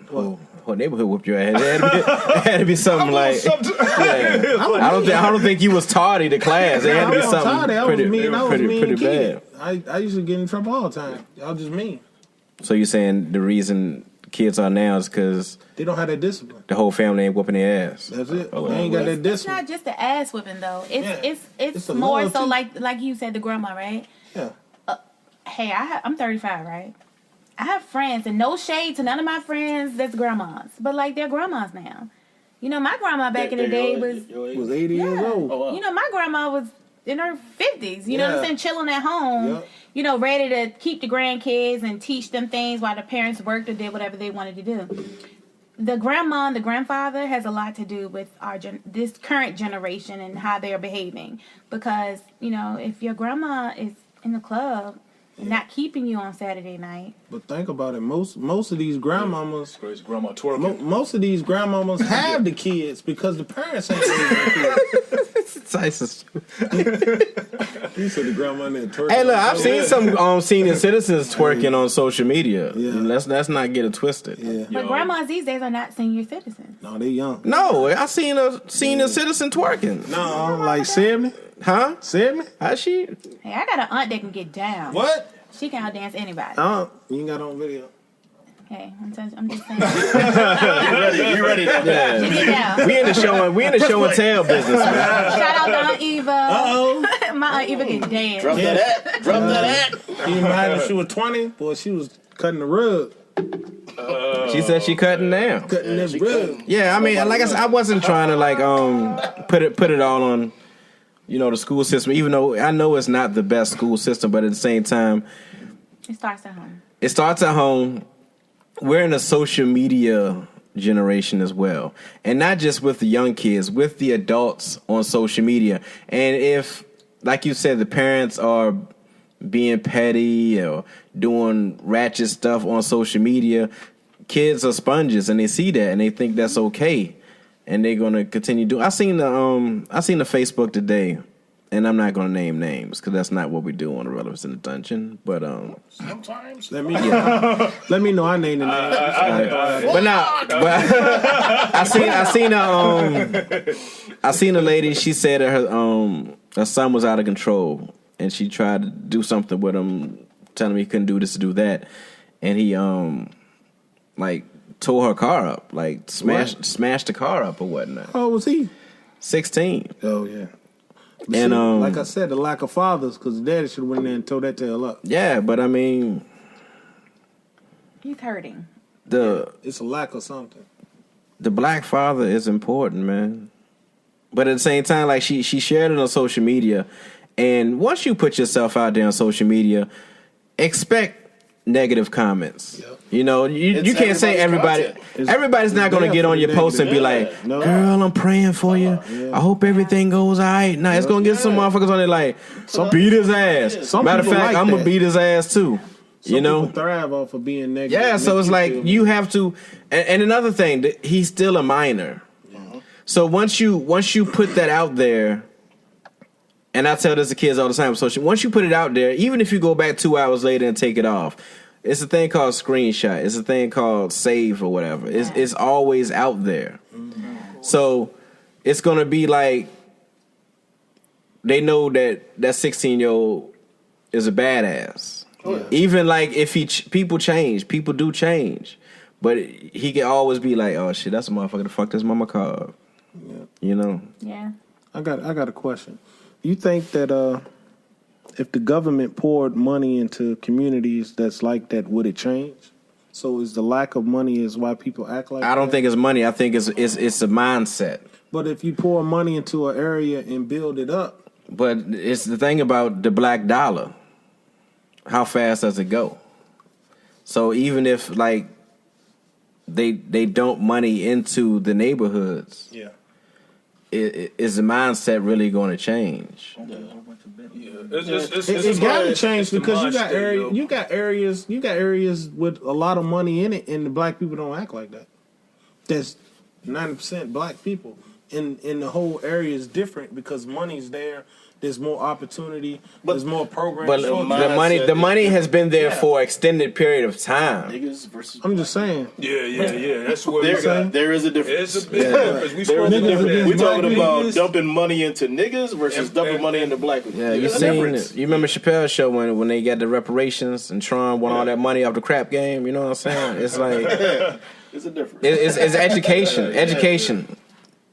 Speaker 4: Whole neighborhood whooped your ass. It had to be something like. I don't think you was tardy to class. It had to be something pretty bad.
Speaker 8: I used to get in trouble all the time. I was just mean.
Speaker 4: So you're saying the reason kids are now is because
Speaker 8: They don't have that discipline.
Speaker 4: the whole family ain't whooping their ass.
Speaker 8: That's it.
Speaker 4: Oh,
Speaker 8: They ain't got that
Speaker 7: It's
Speaker 8: discipline.
Speaker 7: not just the ass whipping though. It's
Speaker 8: It's a
Speaker 7: more
Speaker 8: loyalty.
Speaker 7: so like you said, the grandma, right?
Speaker 8: Yeah.
Speaker 7: Hey, I'm 35, right? I have friends, and no shade to none of my friends that's grandmas, but like they're grandmas now. You know, my grandma back in the day was,
Speaker 8: Was 80 years old.
Speaker 6: Oh, wow.
Speaker 7: you know, my grandma was in her 50s. You know what I'm
Speaker 8: Yeah.
Speaker 7: saying, chilling at home.
Speaker 8: Yep.
Speaker 7: You know, ready to keep the grandkids and teach them things while the parents worked or did whatever they wanted to do. The grandma and the grandfather has a lot to do with this current generation and how they're behaving. Because, you know, if your grandma is in the club, not keeping you on Saturday night.
Speaker 8: But think about it. Most of these grandmamas,
Speaker 5: Crazy grandma twerking.
Speaker 8: most of these grandmamas have the kids because the parents ain't raising the kids.
Speaker 4: Tyson.
Speaker 8: You said the grandma in there twerking.
Speaker 4: Hey, look, I've seen some senior citizens twerking on social media.
Speaker 8: Yeah.
Speaker 4: Let's not get it twisted.
Speaker 8: Yeah.
Speaker 7: But grandmas these days are not senior citizens.
Speaker 8: No, they young.
Speaker 4: No, I seen a senior citizen twerking.
Speaker 8: No, like 70?
Speaker 4: Huh?
Speaker 8: 70?
Speaker 4: How she?
Speaker 7: Hey, I got an aunt that can get down.
Speaker 8: What?
Speaker 7: She can outdance anybody.
Speaker 8: You ain't got on video.
Speaker 7: Hey, I'm just saying.
Speaker 6: You ready?
Speaker 7: She
Speaker 4: Yeah.
Speaker 7: get down.
Speaker 4: We in the show and tell business, man.
Speaker 7: Shout out to Aunt Eva.
Speaker 8: Uh-oh.
Speaker 7: My Aunt Eva can dance.
Speaker 6: Drop that act. Drop that act.
Speaker 8: Can you imagine if she was 20? Boy, she was cutting the rug.
Speaker 4: She said she cutting down.
Speaker 8: Cutting this rug.
Speaker 4: Yeah, I mean, like I said, I wasn't trying to like put it all on, you know, the school system. Even though I know it's not the best school system, but at the same time,
Speaker 7: It starts at home.
Speaker 4: it starts at home. We're in a social media generation as well, and not just with the young kids, with the adults on social media. And if, like you said, the parents are being petty or doing ratchet stuff on social media, kids are sponges and they see that and they think that's okay, and they're gonna continue doing. I seen the Facebook today, and I'm not gonna name names because that's not what we do on Irrelevance in the Dungeon. But
Speaker 6: Sometimes.
Speaker 8: Let me know. I named the name.
Speaker 4: but now, I seen a lady. She said that her son was out of control, and she tried to do something with him, telling him he couldn't do this or do that, and he like tore her car up, like smashed the car up or whatnot.
Speaker 8: How old was he?
Speaker 4: 16.
Speaker 8: Oh, yeah.
Speaker 4: And
Speaker 8: like I said, the lack of fathers, because daddy should have went in there and tore that tail up.
Speaker 4: yeah, but I mean,
Speaker 7: He's hurting.
Speaker 8: It's a lack of something.
Speaker 4: the black father is important, man. But at the same time, like she shared it on social media, and once you put yourself out there on social media, expect negative comments.
Speaker 6: Yep.
Speaker 4: You know, you can't say
Speaker 6: everybody's
Speaker 4: everybody's not going to get on your post and be like,
Speaker 8: No.
Speaker 4: "Girl, I'm praying for you.
Speaker 8: Yeah.
Speaker 4: I hope everything goes all right." No, it's going to get some motherfuckers on there like, beat his ass.
Speaker 8: Some
Speaker 4: Matter of
Speaker 8: people
Speaker 4: fact,
Speaker 8: like
Speaker 4: I'm going to
Speaker 8: that.
Speaker 4: beat his ass too.
Speaker 8: Some
Speaker 4: you know,
Speaker 8: people thrive off of being negative.
Speaker 4: yeah, so
Speaker 8: Make
Speaker 4: it's like
Speaker 8: feel-
Speaker 4: you have to, and another thing, he's still a minor. So once you put that out there, and I tell this to kids all the time, so once you put it out there, even if you go back 2 hours later and take it off, it's a thing called screenshot. It's a thing called save or whatever. It's always out there. So it's gonna be like they know that 16-year-old is a badass.
Speaker 6: Oh, yeah.
Speaker 4: Even like if people change, people do change, but he can always be like, "Oh shit, that's a motherfucker that fucked his mama car up." You know?
Speaker 7: Yeah.
Speaker 8: I got a question. You think that if the government poured money into communities that's like that, would it change? So is the lack of money is why people act like
Speaker 4: I don't
Speaker 8: that?
Speaker 4: think it's money. I think it's a mindset.
Speaker 8: But if you pour money into an area and build it up,
Speaker 4: But it's the thing about the black dollar. How fast does it go? So even if like they dump money into the neighborhoods,
Speaker 8: yeah.
Speaker 4: is the mindset really going to change?
Speaker 8: It's got to change because you got areas with a lot of money in it, and the black people don't act like that. That's 90% black people. in the whole area is different because money's there. There's more opportunity. There's more programs.
Speaker 4: But the money has been there for an extended period of time.
Speaker 6: Niggas versus.
Speaker 8: I'm just saying.
Speaker 5: Yeah. That's what
Speaker 6: there is a difference.
Speaker 5: It's a big difference.
Speaker 6: We're talking about dumping money into niggas versus dumping money into black people.
Speaker 4: Yeah, you remember Chappelle's show when they got the reparations and Tron won all that money off the crap game. You know what I'm saying? It's like
Speaker 6: it's a difference.
Speaker 4: It's education. Education.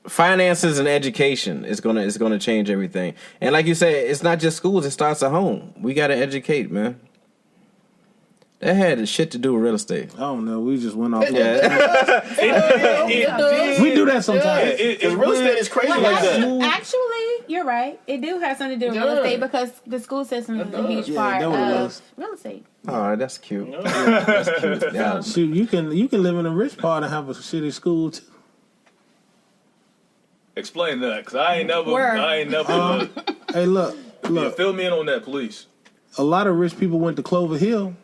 Speaker 4: Finances and education is gonna change everything. And like you said, it's not just schools, it starts at home. We gotta educate, man. That had shit to do with real estate.
Speaker 8: I don't know. We just went off.
Speaker 6: It does.
Speaker 8: We do that sometimes.
Speaker 6: Because real estate is crazy like that.
Speaker 7: Actually, you're right. It do have something to do with real estate because the school system is a huge part of real estate.
Speaker 4: Oh, that's cute. That's cute. Yeah.
Speaker 8: Shoot, you can live in a rich part and have a shitty school too.
Speaker 5: Explain that, because I ain't never.
Speaker 8: Hey, look.
Speaker 5: Yeah, fill me in on that, please.
Speaker 8: A lot of rich people went to Clover Hill,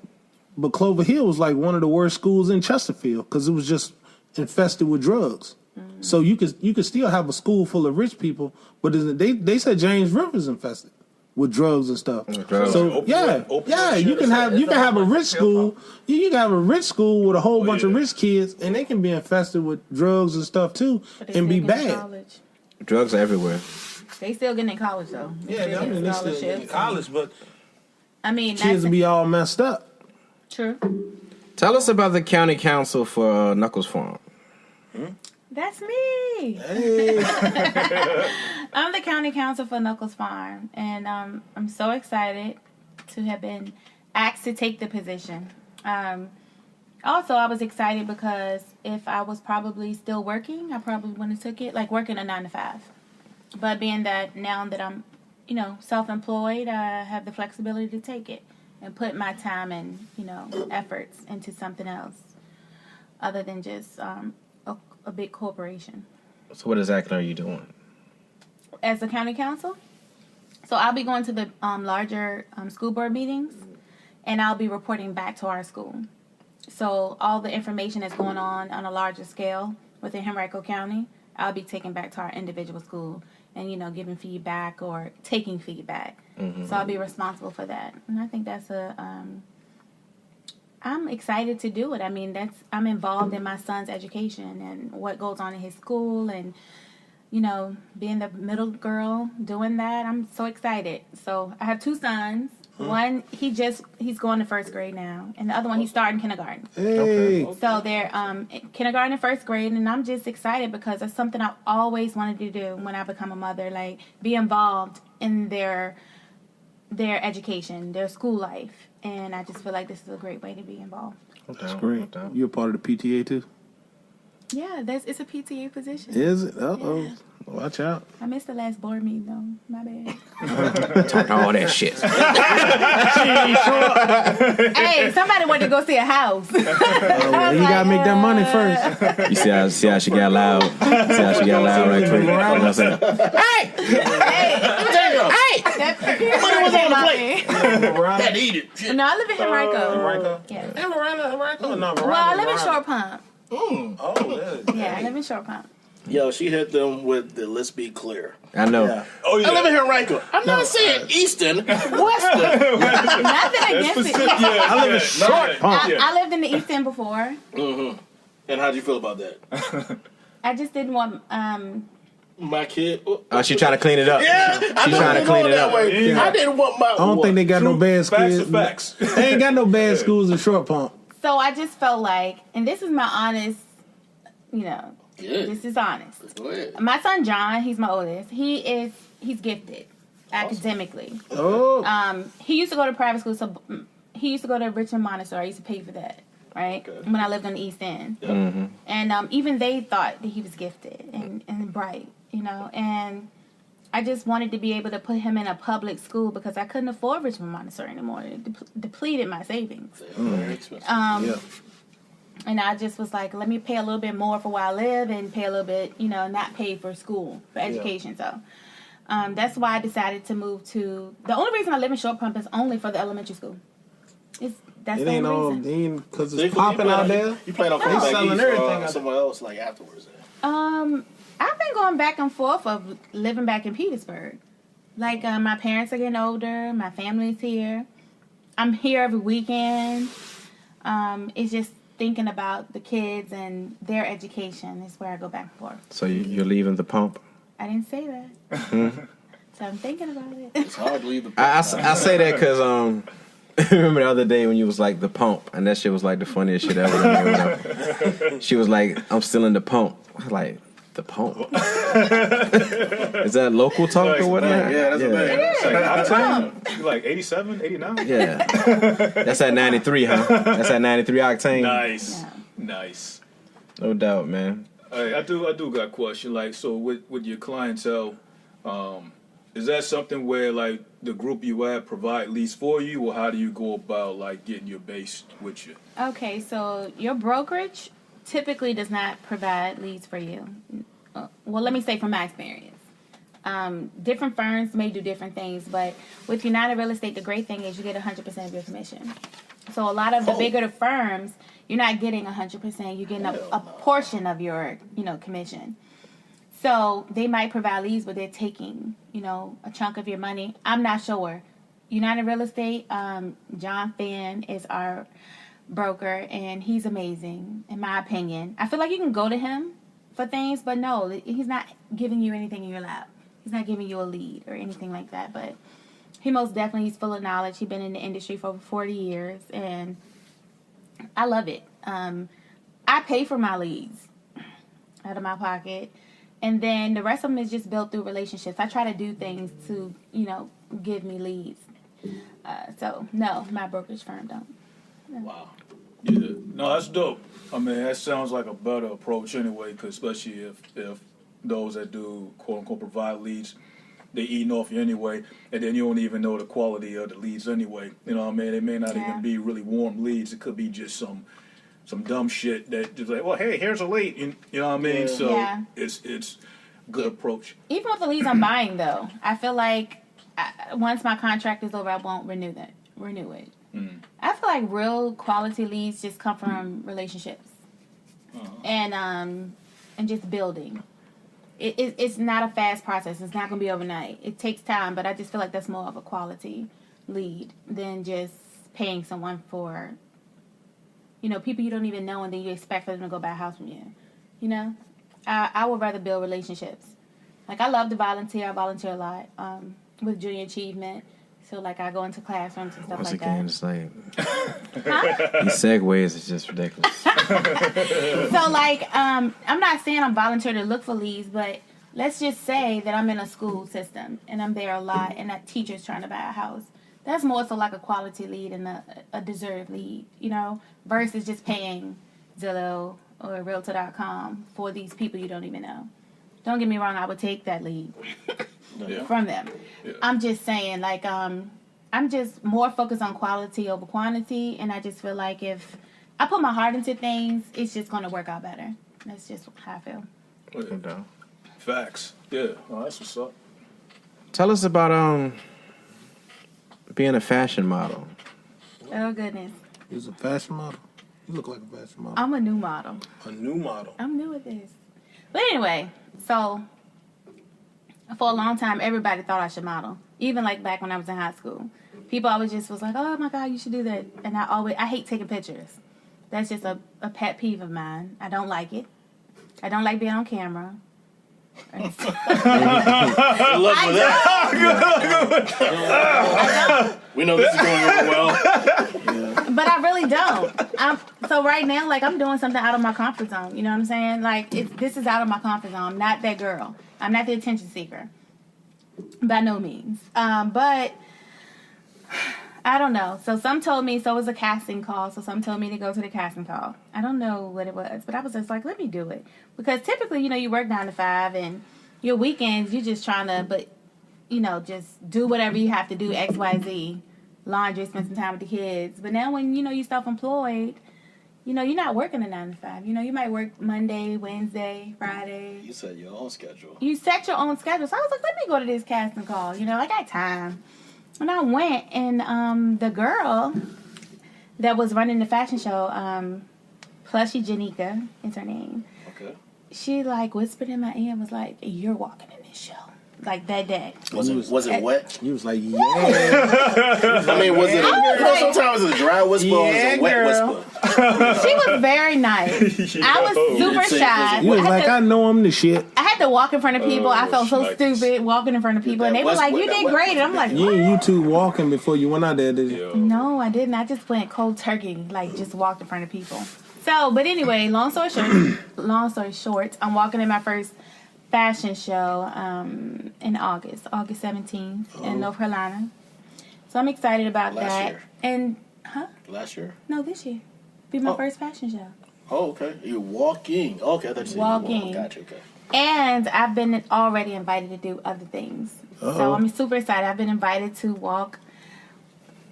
Speaker 8: but Clover Hill was like one of the worst schools in Chesterfield because it was just infested with drugs. Mm-hmm. So you could still have a school full of rich people, but they said James River's infested with drugs and stuff. So you can have a rich school. You can have a rich school with a whole bunch of rich kids, and they can be infested with drugs and stuff too, and be bad.
Speaker 4: Drugs are everywhere.
Speaker 7: They still getting in college though.
Speaker 8: They still getting in college, but kids will be all messed up.
Speaker 7: True.
Speaker 4: Tell us about the county council for Knuckles Farm.
Speaker 7: That's me.
Speaker 8: Hey.
Speaker 7: I'm the county council for Knuckles Farm, and I'm so excited to have been asked to take the position. Also, I was excited because if I was probably still working, I probably wouldn't have took it, like working a 9 to 5. But being that now that I'm, self-employed, I have the flexibility to take it and put my time and, efforts into something else other than just a big corporation.
Speaker 4: So what exactly are you doing?
Speaker 7: As the county council? So I'll be going to the larger school board meetings, and I'll be reporting back to our school. So all the information that's going on a larger scale within Henrico County, I'll be taking back to our individual school and, giving feedback or taking feedback. Mm-hmm. So I'll be responsible for that. And I think that's I'm excited to do it. I mean, I'm involved in my son's education and what goes on in his school and, being the middle girl doing that. I'm so excited. So I have 2 sons. One, he's going to 1st grade now, and the other one, he's starting kindergarten.
Speaker 8: Hey.
Speaker 7: So they're kindergarten and 1st grade, and I'm just excited because it's something I've always wanted to do when I become a mother, like be involved in their education, their school life, and I just feel like this is a great way to be involved.
Speaker 8: That's great. You're part of the PTA too?
Speaker 7: Yeah, it's a PTA position.
Speaker 8: Is it? Uh-oh.
Speaker 7: Yeah.
Speaker 8: Watch out.
Speaker 7: I missed the last board meeting, though. My bad.
Speaker 4: Talk all that shit.
Speaker 7: Hey, somebody wanted to go see a house.
Speaker 8: You got to make that money first.
Speaker 4: You see how she got loud? See how she got loud right quick? You know what I'm saying?
Speaker 6: Hey!
Speaker 7: That
Speaker 6: money was on the plate.
Speaker 8: Had
Speaker 6: to eat it.
Speaker 7: No, I live in Henrico.
Speaker 8: Henrico?
Speaker 7: Yeah.
Speaker 8: Henrico? No,
Speaker 7: Well, I live in Short Pump.
Speaker 8: Yeah,
Speaker 7: I live in Short Pump.
Speaker 6: Yo, she hit them with the let's be clear.
Speaker 4: I know.
Speaker 8: Yeah.
Speaker 5: Oh, yeah.
Speaker 6: I live in Henrico. I'm not saying Easton, Weston.
Speaker 7: Nothing against it.
Speaker 8: I live in Short Pump.
Speaker 7: I lived in the East End before.
Speaker 6: Mm-hmm. And how'd you feel about that?
Speaker 7: I just didn't want
Speaker 6: my kid.
Speaker 4: Oh, she trying to clean it up.
Speaker 6: Yeah,
Speaker 4: She's trying to clean it up.
Speaker 6: Yeah. I didn't want my.
Speaker 8: I don't think they got no bad schools.
Speaker 5: Facts.
Speaker 8: They ain't got no bad schools in Short Pump.
Speaker 7: So I just felt like, and this is my honest, this is honest.
Speaker 6: Go ahead.
Speaker 7: My son John, he's my oldest. He's gifted academically.
Speaker 8: Oh.
Speaker 7: He used to go to private school, so he used to go to Richmond Montessori. I used to pay for that, right? Okay. When I lived on the East End.
Speaker 6: Yep.
Speaker 4: Mm-hmm.
Speaker 7: And even they thought that he was gifted and bright, and I just wanted to be able to put him in a public school because I couldn't afford Richmond Montessori anymore. It depleted my savings.
Speaker 6: Very expensive.
Speaker 7: And I just was like, let me pay a little bit more for where I live and pay a little bit, not pay for school, for education. So that's why I decided to move to... The only reason I live in Short Pump is only for the elementary school. That's
Speaker 8: it
Speaker 7: the
Speaker 8: ain't
Speaker 7: only
Speaker 8: all...
Speaker 7: reason.
Speaker 8: Because it's popping out there.
Speaker 6: You plan on coming back somewhere else, like, afterwards.
Speaker 7: I've been going back and forth of living back in Petersburg. Like, my parents are getting older. My family's here. I'm here every weekend. It's just thinking about the kids and their education is where I go back and forth.
Speaker 4: So you're leaving the pump?
Speaker 7: I didn't say that. So I'm thinking about it.
Speaker 6: It's hard to leave the
Speaker 4: I say that because remember the other day when you was like the pump, and that shit was like the funniest shit ever. She was like, "I'm still in the pump." I was like, the pump. Is that local talk or whatnot?
Speaker 6: Yeah, that's a thing.
Speaker 5: It's like octane. You like 87, 89?
Speaker 4: Yeah. That's at 93, huh? That's at 93 octane.
Speaker 5: Nice.
Speaker 7: Yeah.
Speaker 5: Nice.
Speaker 4: No doubt, man.
Speaker 5: Hey, I do got a question. Like, so with your clientele, is that something where like the group you at provide leads for you, or how do you go about like getting your base with you?
Speaker 7: Okay, so your brokerage typically does not provide leads for you. Well, let me say from my experience. Different firms may do different things, but with United Real Estate, the great thing is you get 100% of your commission. So a lot of the bigger the firms, you're not getting 100%. You're getting a portion of your, commission. So they might provide leads, but they're taking, a chunk of your money. I'm not sure. United Real Estate, John Finn is our broker, and he's amazing, in my opinion. I feel like you can go to him for things, but no, he's not giving you anything in your lap. He's not giving you a lead or anything like that, but he most definitely is full of knowledge. He's been in the industry for over 40 years, and I love it. I pay for my leads out of my pocket, and then the rest of them is just built through relationships. I try to do things to, give me leads. So, no, my brokerage firm don't.
Speaker 6: Wow.
Speaker 5: Yeah. No, that's dope. I mean, that sounds like a better approach anyway, cause especially if those that do quote unquote provide leads, they eating off you anyway, and then you don't even know the quality of the leads anyway. You know what I mean? It may not even be really warm leads. It could be just some dumb shit that just like, well, hey, here's a lead. You know what I mean? So it's good approach.
Speaker 7: Even with the leads I'm buying, though, I feel like once my contract is over, I won't renew it. I feel like real quality leads just come from relationships and just building. It's not a fast process. It's not going to be overnight. It takes time, but I just feel like that's more of a quality lead than just paying someone for, people you don't even know and then you expect for them to go buy a house from you. I would rather build relationships. Like, I love to volunteer. I volunteer a lot with Junior Achievement. So, like, I go into classrooms and stuff
Speaker 4: Once
Speaker 7: like
Speaker 4: again,
Speaker 7: that.
Speaker 4: it's like
Speaker 7: Huh?
Speaker 4: these segues is just ridiculous.
Speaker 7: So, like, I'm not saying I'm volunteering to look for leads, but let's just say that I'm in a school system and I'm there a lot and that teacher's trying to buy a house. That's more so like a quality lead and a deserved lead, versus just paying Zillow or Realtor.com for these people you don't even know. Don't get me wrong, I would take that lead from them. Yeah. I'm just saying, like, I'm just more focused on quality over quantity, and I just feel like if I put my heart into things, it's just going to work out better. That's just how I feel.
Speaker 5: Yeah. Facts. Yeah. Oh, that's what's up.
Speaker 4: Tell us about being a fashion model.
Speaker 7: Oh, goodness.
Speaker 8: You're a fashion model? You look like a fashion model.
Speaker 7: I'm a new model.
Speaker 8: A new model?
Speaker 7: I'm new at this. But anyway, so for a long time, everybody thought I should model. Even like back when I was in high school. People always just was like, oh my God, you should do that. And I hate taking pictures. That's just a pet peeve of mine. I don't like it. I don't like being on camera.
Speaker 6: Good luck with that. We know this is going really well.
Speaker 7: But I really don't. So right now, like, I'm doing something out of my comfort zone. You know what I'm saying? Like, this is out of my comfort zone. I'm not that girl. I'm not the attention seeker. By no means. But I don't know. So some told me, so it was a casting call. So some told me to go to the casting call. I don't know what it was. But I was just like, let me do it. Because typically, you work 9 to 5. And your weekends, you're just trying to, just do whatever you have to do, X, Y, Z. Laundry, spend some time with the kids. But now when, you're self-employed, you're not working a 9 to 5. You might work Monday, Wednesday, Friday.
Speaker 6: You set your own schedule.
Speaker 7: You set your own schedule. So I was like, let me go to this casting call. I got time. And I went, and the girl that was running the fashion show, Plushy Janika is her name.
Speaker 6: Okay.
Speaker 7: she like whispered in my ear and was like, "You're walking in this show." Like that day.
Speaker 6: Was it wet?
Speaker 8: You was like, yeah.
Speaker 6: I mean, was it? Sometimes it's a dry whisper or it's a wet whisper.
Speaker 7: She was very nice. I was super shy.
Speaker 8: You was like, I know I'm the shit.
Speaker 7: I had to walk in front of people. I felt so stupid walking in front of people, and they were like, "You did great." And I'm like,
Speaker 8: "You and you two walking before you went out there, did you?"
Speaker 7: No, I didn't. I just went cold turkey, like just walked in front of people. So, but anyway, long story short, I'm walking in my first fashion show in August 17th in North Carolina. So I'm excited about that.
Speaker 6: Year.
Speaker 7: And
Speaker 6: Last year?
Speaker 7: No, this year. Be my first fashion show.
Speaker 6: Oh, okay. You're walking. Okay, I thought you said
Speaker 7: walking.
Speaker 6: Gotcha. Okay.
Speaker 7: And I've been already invited to do other things. So I'm super excited. I've been invited to walk.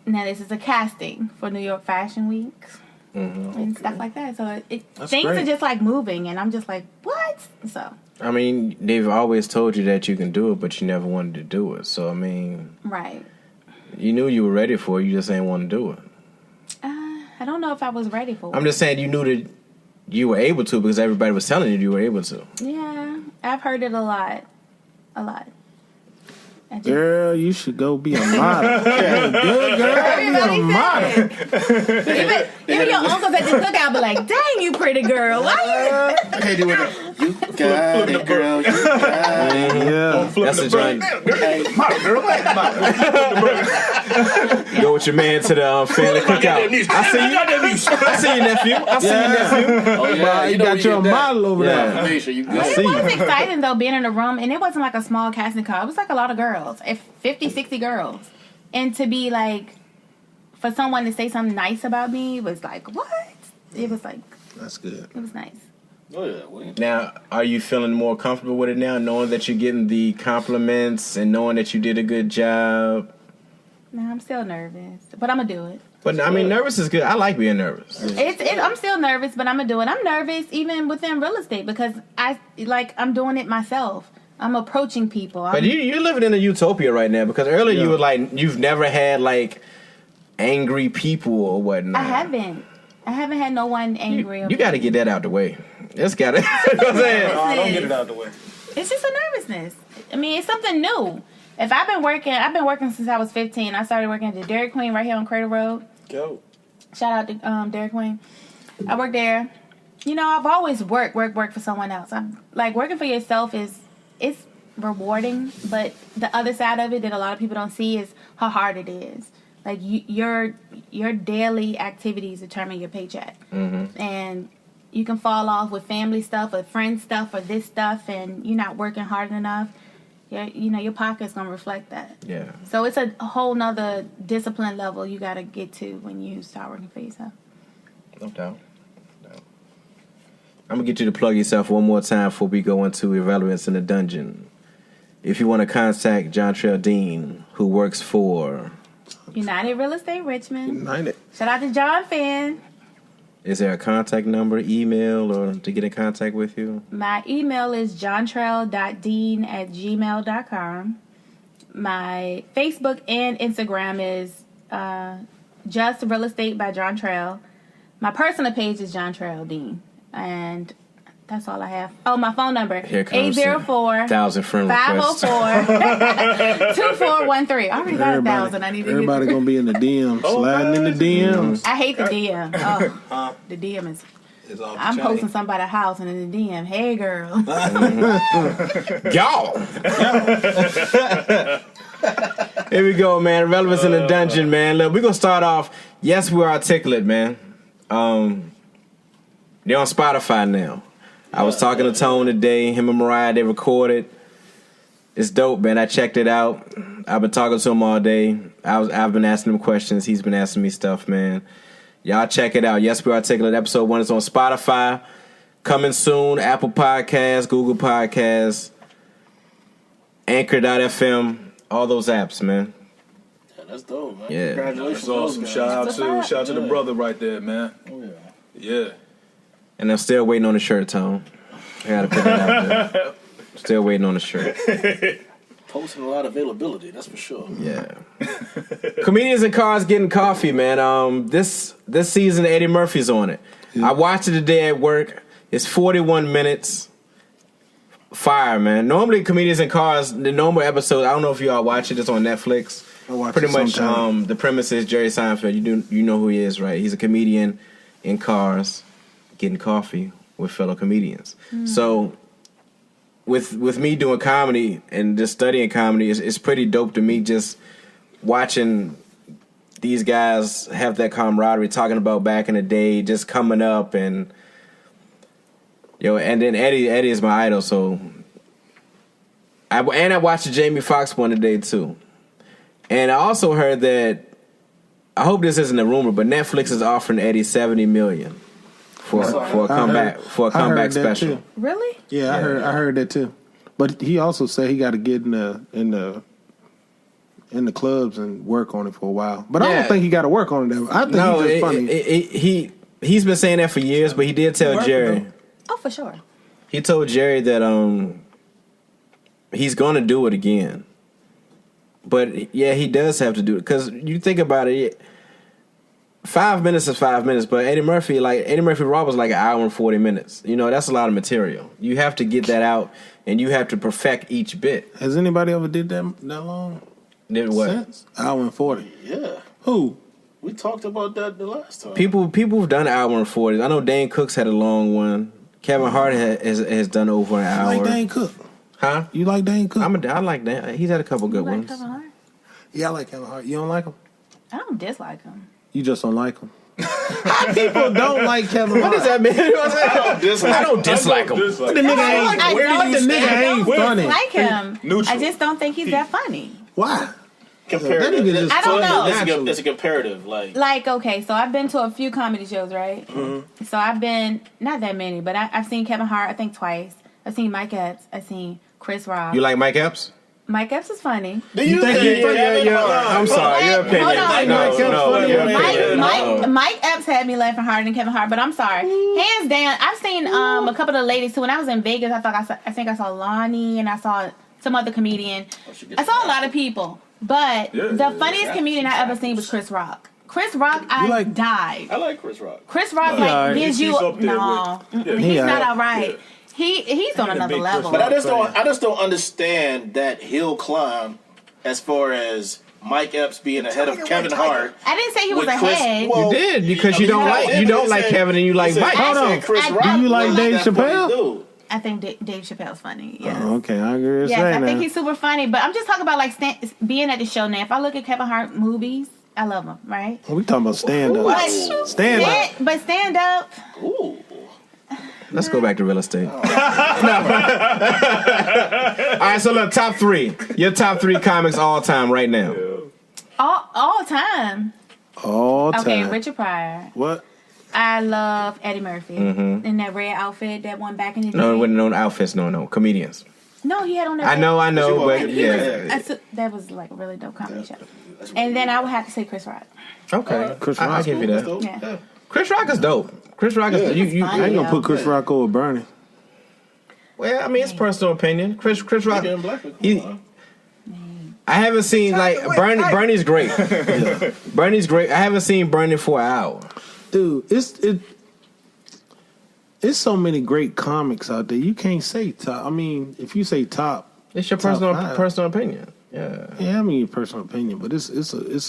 Speaker 7: Now this is a casting for New York Fashion Week and stuff like that. So things are just like moving, and I'm just like, what? So.
Speaker 4: I mean, they've always told you that you can do it, but you never wanted to do it. So, I mean...
Speaker 7: Right.
Speaker 4: You knew you were ready for it, you just ain't want to do it.
Speaker 7: I don't know if I was ready for it.
Speaker 4: I'm just saying you knew that you were able to because everybody was telling you were able to.
Speaker 7: Yeah, I've heard it a lot. A lot.
Speaker 8: Girl, you should go be a model. Good girl, be a model.
Speaker 7: Even your uncles at the cookout be like, "Dang, you pretty girl. Why you?"
Speaker 6: I can't do it. You got it, girl. You got it.
Speaker 8: Yeah,
Speaker 4: that's a joint.
Speaker 6: Model, girl.
Speaker 4: Go with your man to the family cookout. I see you, nephew.
Speaker 6: Oh, yeah.
Speaker 8: You got your model over there.
Speaker 4: I
Speaker 6: You
Speaker 7: It was exciting though being in a room, and it wasn't like a small casting call. It was like a lot of girls, 50, 60 girls, and to be like, for someone to say something nice about me was like, what? It was like,
Speaker 8: that's good.
Speaker 7: It was nice.
Speaker 6: Oh yeah.
Speaker 4: Now, are you feeling more comfortable with it now, knowing that you're getting the compliments and knowing that you did a good job?
Speaker 7: No, I'm still nervous, but I'm gonna do it.
Speaker 4: But I mean, nervous is good. I like being nervous.
Speaker 7: I'm still nervous, but I'm gonna do it. I'm nervous even within real estate because I'm doing it myself. I'm approaching people.
Speaker 4: But you're living in a utopia right now because earlier you were like, you've never had like angry people or whatnot.
Speaker 7: I haven't had no one angry.
Speaker 4: You got to get that out the way. It's got to. You know what I'm saying?
Speaker 5: Don't get it out the way.
Speaker 7: It's just a nervousness. I mean, it's something new. If I've been working since I was 15. I started working at the Dairy Queen right here on Cradle Road.
Speaker 5: Go.
Speaker 7: Shout out to Dairy Queen. I worked there. You know, I've always worked for someone else. I'm like, working for yourself it's rewarding, but the other side of it that a lot of people don't see is how hard it is. Like your daily activities determine your paycheck, and you can fall off with family stuff, or friend stuff, or this stuff, and you're not working hard enough. Your pocket's gonna reflect that.
Speaker 4: Yeah.
Speaker 7: So it's a whole nother discipline level you got to get to when you start working for yourself.
Speaker 4: No doubt. I'm going to get you to plug yourself one more time before we go into Irrelevance in the Dungeon. If you want to contact Jontrell Dean, who works for...
Speaker 7: United Real Estate Richmond.
Speaker 8: United.
Speaker 7: Shout out to John Finn.
Speaker 4: Is there a contact number, email, or to get in contact with you?
Speaker 7: My email is jontrell.dean@gmail.com. My Facebook and Instagram is Just Real Estate by Jontrell. My personal page is Jontrell Dean. And that's all I have. Oh, my phone number.
Speaker 4: Here comes
Speaker 7: 804
Speaker 4: friend requests.
Speaker 7: 504-2413. I already got 1,000. I need to
Speaker 8: everybody
Speaker 7: get
Speaker 8: gonna be in the DM, sliding in the DMs.
Speaker 7: I hate the DM. Oh, the DM is... I'm posting somebody's house and in the DM, hey girl.
Speaker 4: Y'all. Here we go, man. Relevance in the Dungeon, man. Look, we're going to start off. Yes, we're articulate, man. They're on Spotify now. I was talking to Tone today. Him and Mariah, they recorded. It's dope, man. I checked it out. I've been talking to him all day. I've been asking him questions. He's been asking me stuff, man. Y'all check it out. Yes, we Articulate. Episode 1 is on Spotify. Coming soon. Apple Podcasts, Google Podcasts, Anchor.fm. All those apps, man.
Speaker 6: Yeah, that's dope, man.
Speaker 4: Yeah.
Speaker 6: Congratulations.
Speaker 5: That's awesome. Shout out to the brother right there, man.
Speaker 6: Oh, yeah.
Speaker 5: Yeah.
Speaker 4: And I'm still waiting on the shirt, Tone. I gotta put that out there. Still waiting on the shirt.
Speaker 6: Posting a lot of availability, that's for sure.
Speaker 4: Yeah. Comedians in Cars Getting Coffee, man. This season, Eddie Murphy's on it. Yeah. I watched it today at work. It's 41 minutes. fire, man. Normally, Comedians in Cars, the normal episode, I don't know if you all watch it. It's on Netflix.
Speaker 8: I watch
Speaker 4: Pretty
Speaker 8: it
Speaker 4: much,
Speaker 8: sometime.
Speaker 4: the premise is Jerry Seinfeld. You know who he is, right? He's a comedian in cars, getting coffee with fellow comedians. So, with me doing comedy and just studying comedy, it's pretty dope to me just watching these guys have that camaraderie, talking about back in the day, just coming up and and then Eddie is my idol, so I watched the Jamie Foxx one today too. And I also heard that, I hope this isn't a rumor, but Netflix is offering Eddie $70 million for a comeback special.
Speaker 8: Too.
Speaker 7: Really?
Speaker 8: Yeah, I heard that too. But he also said he got to get in the clubs and work on it for a while. But I don't think he got to work on it. I think he's just funny.
Speaker 4: He's been saying that for years, but he did tell Jerry.
Speaker 7: Oh, for sure.
Speaker 4: He told Jerry that he's going to do it again. But yeah, he does have to do it, because you think about it. 5 minutes is 5 minutes, but Eddie Murphy Raw was like an hour and 40 minutes. That's a lot of material. You have to get that out, and you have to perfect each bit.
Speaker 8: Has anybody ever did that long?
Speaker 4: Did what?
Speaker 8: Since? Hour and 40.
Speaker 6: Yeah.
Speaker 8: Who?
Speaker 6: We talked about that the last time.
Speaker 4: People have done an hour and 40. I know Dane Cook's had a long one. Kevin Hart has done over an hour.
Speaker 8: You like Dane Cook?
Speaker 4: Huh?
Speaker 8: You like Dane Cook?
Speaker 4: I like Dan. He's had a couple good
Speaker 7: You like
Speaker 4: ones.
Speaker 7: Kevin Hart?
Speaker 8: Yeah, I like Kevin Hart. You don't like him?
Speaker 7: I don't dislike him.
Speaker 8: You just don't like him. How people don't like Kevin Hart?
Speaker 4: What does that mean? I don't dislike him.
Speaker 8: But the nigga ain't funny.
Speaker 7: Like him.
Speaker 5: Neutral.
Speaker 7: I just don't think he's that funny.
Speaker 8: Why?
Speaker 6: Comparative.
Speaker 8: That nigga just
Speaker 7: I don't
Speaker 8: funny.
Speaker 7: know.
Speaker 6: It's a comparative.
Speaker 7: Like, okay, so I've been to a few comedy shows, right?
Speaker 8: Mm-hmm.
Speaker 7: So I've been, not that many, but I've seen Kevin Hart, I think twice. I've seen Mike Epps. I've seen Chris Rock.
Speaker 4: You like Mike Epps?
Speaker 7: Mike Epps is funny.
Speaker 6: Do you think
Speaker 4: I'm sorry, your opinion.
Speaker 7: Hold on.
Speaker 4: No, your opinion.
Speaker 7: Mike Epps had me laughing harder than Kevin Hart, but I'm sorry. Hands down, I've seen a couple of ladies too. When I was in Vegas, I think I saw Lonnie and I saw some other comedian. I saw a lot of people, but the funniest comedian I ever seen was Chris Rock. Chris Rock, I died.
Speaker 6: I like Chris Rock.
Speaker 7: Chris Rock gives you he's not all right. He's on another level.
Speaker 6: But I just don't understand that hill climb as far as Mike Epps being ahead of Kevin Hart.
Speaker 7: I didn't say he was ahead.
Speaker 4: You did, because you don't like Kevin and you like Mike.
Speaker 8: Hold on.
Speaker 6: Chris Rock,
Speaker 8: do you like Dave Chappelle?
Speaker 7: I think Dave Chappelle's funny. Yeah.
Speaker 8: Oh, okay, I agree with
Speaker 7: I
Speaker 8: that.
Speaker 7: think he's super funny. But I'm just talking about like being at the show now. If I look at Kevin Hart movies, I love them, right?
Speaker 8: We talking about stand up.
Speaker 7: But stand up.
Speaker 6: Ooh.
Speaker 4: Let's go back to real estate. All right, so look, top three. Your top three comics all time right now.
Speaker 7: All time.
Speaker 8: All time.
Speaker 7: Okay, Richard Pryor.
Speaker 8: What?
Speaker 7: I love Eddie Murphy in that red outfit, that one back in the day.
Speaker 4: No, it wasn't no outfits. No, comedians.
Speaker 7: No, he had on that.
Speaker 4: I know, but yeah.
Speaker 7: That was like a really dope comedy show. And then I would have to say Chris Rock.
Speaker 4: Okay,
Speaker 8: Chris Rock.
Speaker 4: I'll give you that.
Speaker 7: Yeah.
Speaker 4: Chris Rock is dope. Chris Rock is. You
Speaker 8: I ain't gonna put Chris Rock over Bernie.
Speaker 4: Well, I mean, it's personal opinion. Chris Rock. I haven't seen Bernie's great. Bernie's great. I haven't seen Bernie for an hour.
Speaker 8: Dude, it's so many great comics out there. You can't say top. I mean, if you say top,
Speaker 4: It's your personal opinion. Yeah.
Speaker 8: Yeah, I mean your personal opinion, but it's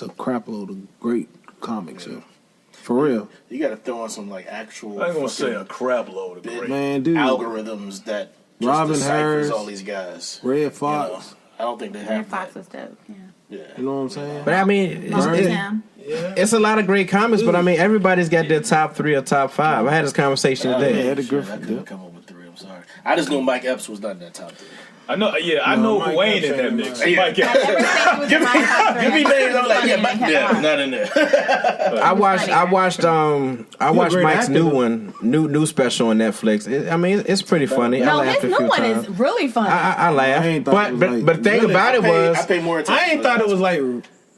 Speaker 8: a crap load of great comics, yo. For real.
Speaker 6: You got to throw in some like actual.
Speaker 5: I ain't gonna say a crap load of great
Speaker 8: dude.
Speaker 6: Algorithms that just
Speaker 8: Robin
Speaker 6: deciphers
Speaker 8: Harris,
Speaker 6: all these guys.
Speaker 8: Red Fox.
Speaker 6: I don't think they have
Speaker 7: Red
Speaker 6: that.
Speaker 7: Fox was dope. Yeah.
Speaker 8: You know what I'm saying?
Speaker 4: But I mean,
Speaker 7: Tim.
Speaker 4: it's a lot of great comics. But I mean, everybody's got their top three or top five. I had this conversation today.
Speaker 8: Eddie
Speaker 6: I
Speaker 8: Griffin.
Speaker 6: couldn't come up with three. I'm sorry. I just knew Mike Epps was not in that top three.
Speaker 5: I know. Yeah, I know
Speaker 8: Mike
Speaker 5: Wayne
Speaker 8: Epps
Speaker 5: in that
Speaker 8: ain't
Speaker 5: mix.
Speaker 8: in
Speaker 5: Mike Epps.
Speaker 6: Give me names. I'm like, not in there.
Speaker 4: I watched
Speaker 8: great
Speaker 4: Mike's
Speaker 8: actor,
Speaker 4: new
Speaker 8: though.
Speaker 4: one, new special on Netflix. It's pretty funny. I
Speaker 7: No,
Speaker 4: laughed
Speaker 7: his
Speaker 4: a few
Speaker 7: new one
Speaker 4: times.
Speaker 7: is really funny.
Speaker 4: I
Speaker 8: I
Speaker 4: laughed,
Speaker 8: ain't thought it was like-
Speaker 4: but the thing about it was
Speaker 6: I paid more attention.
Speaker 8: I ain't thought it was like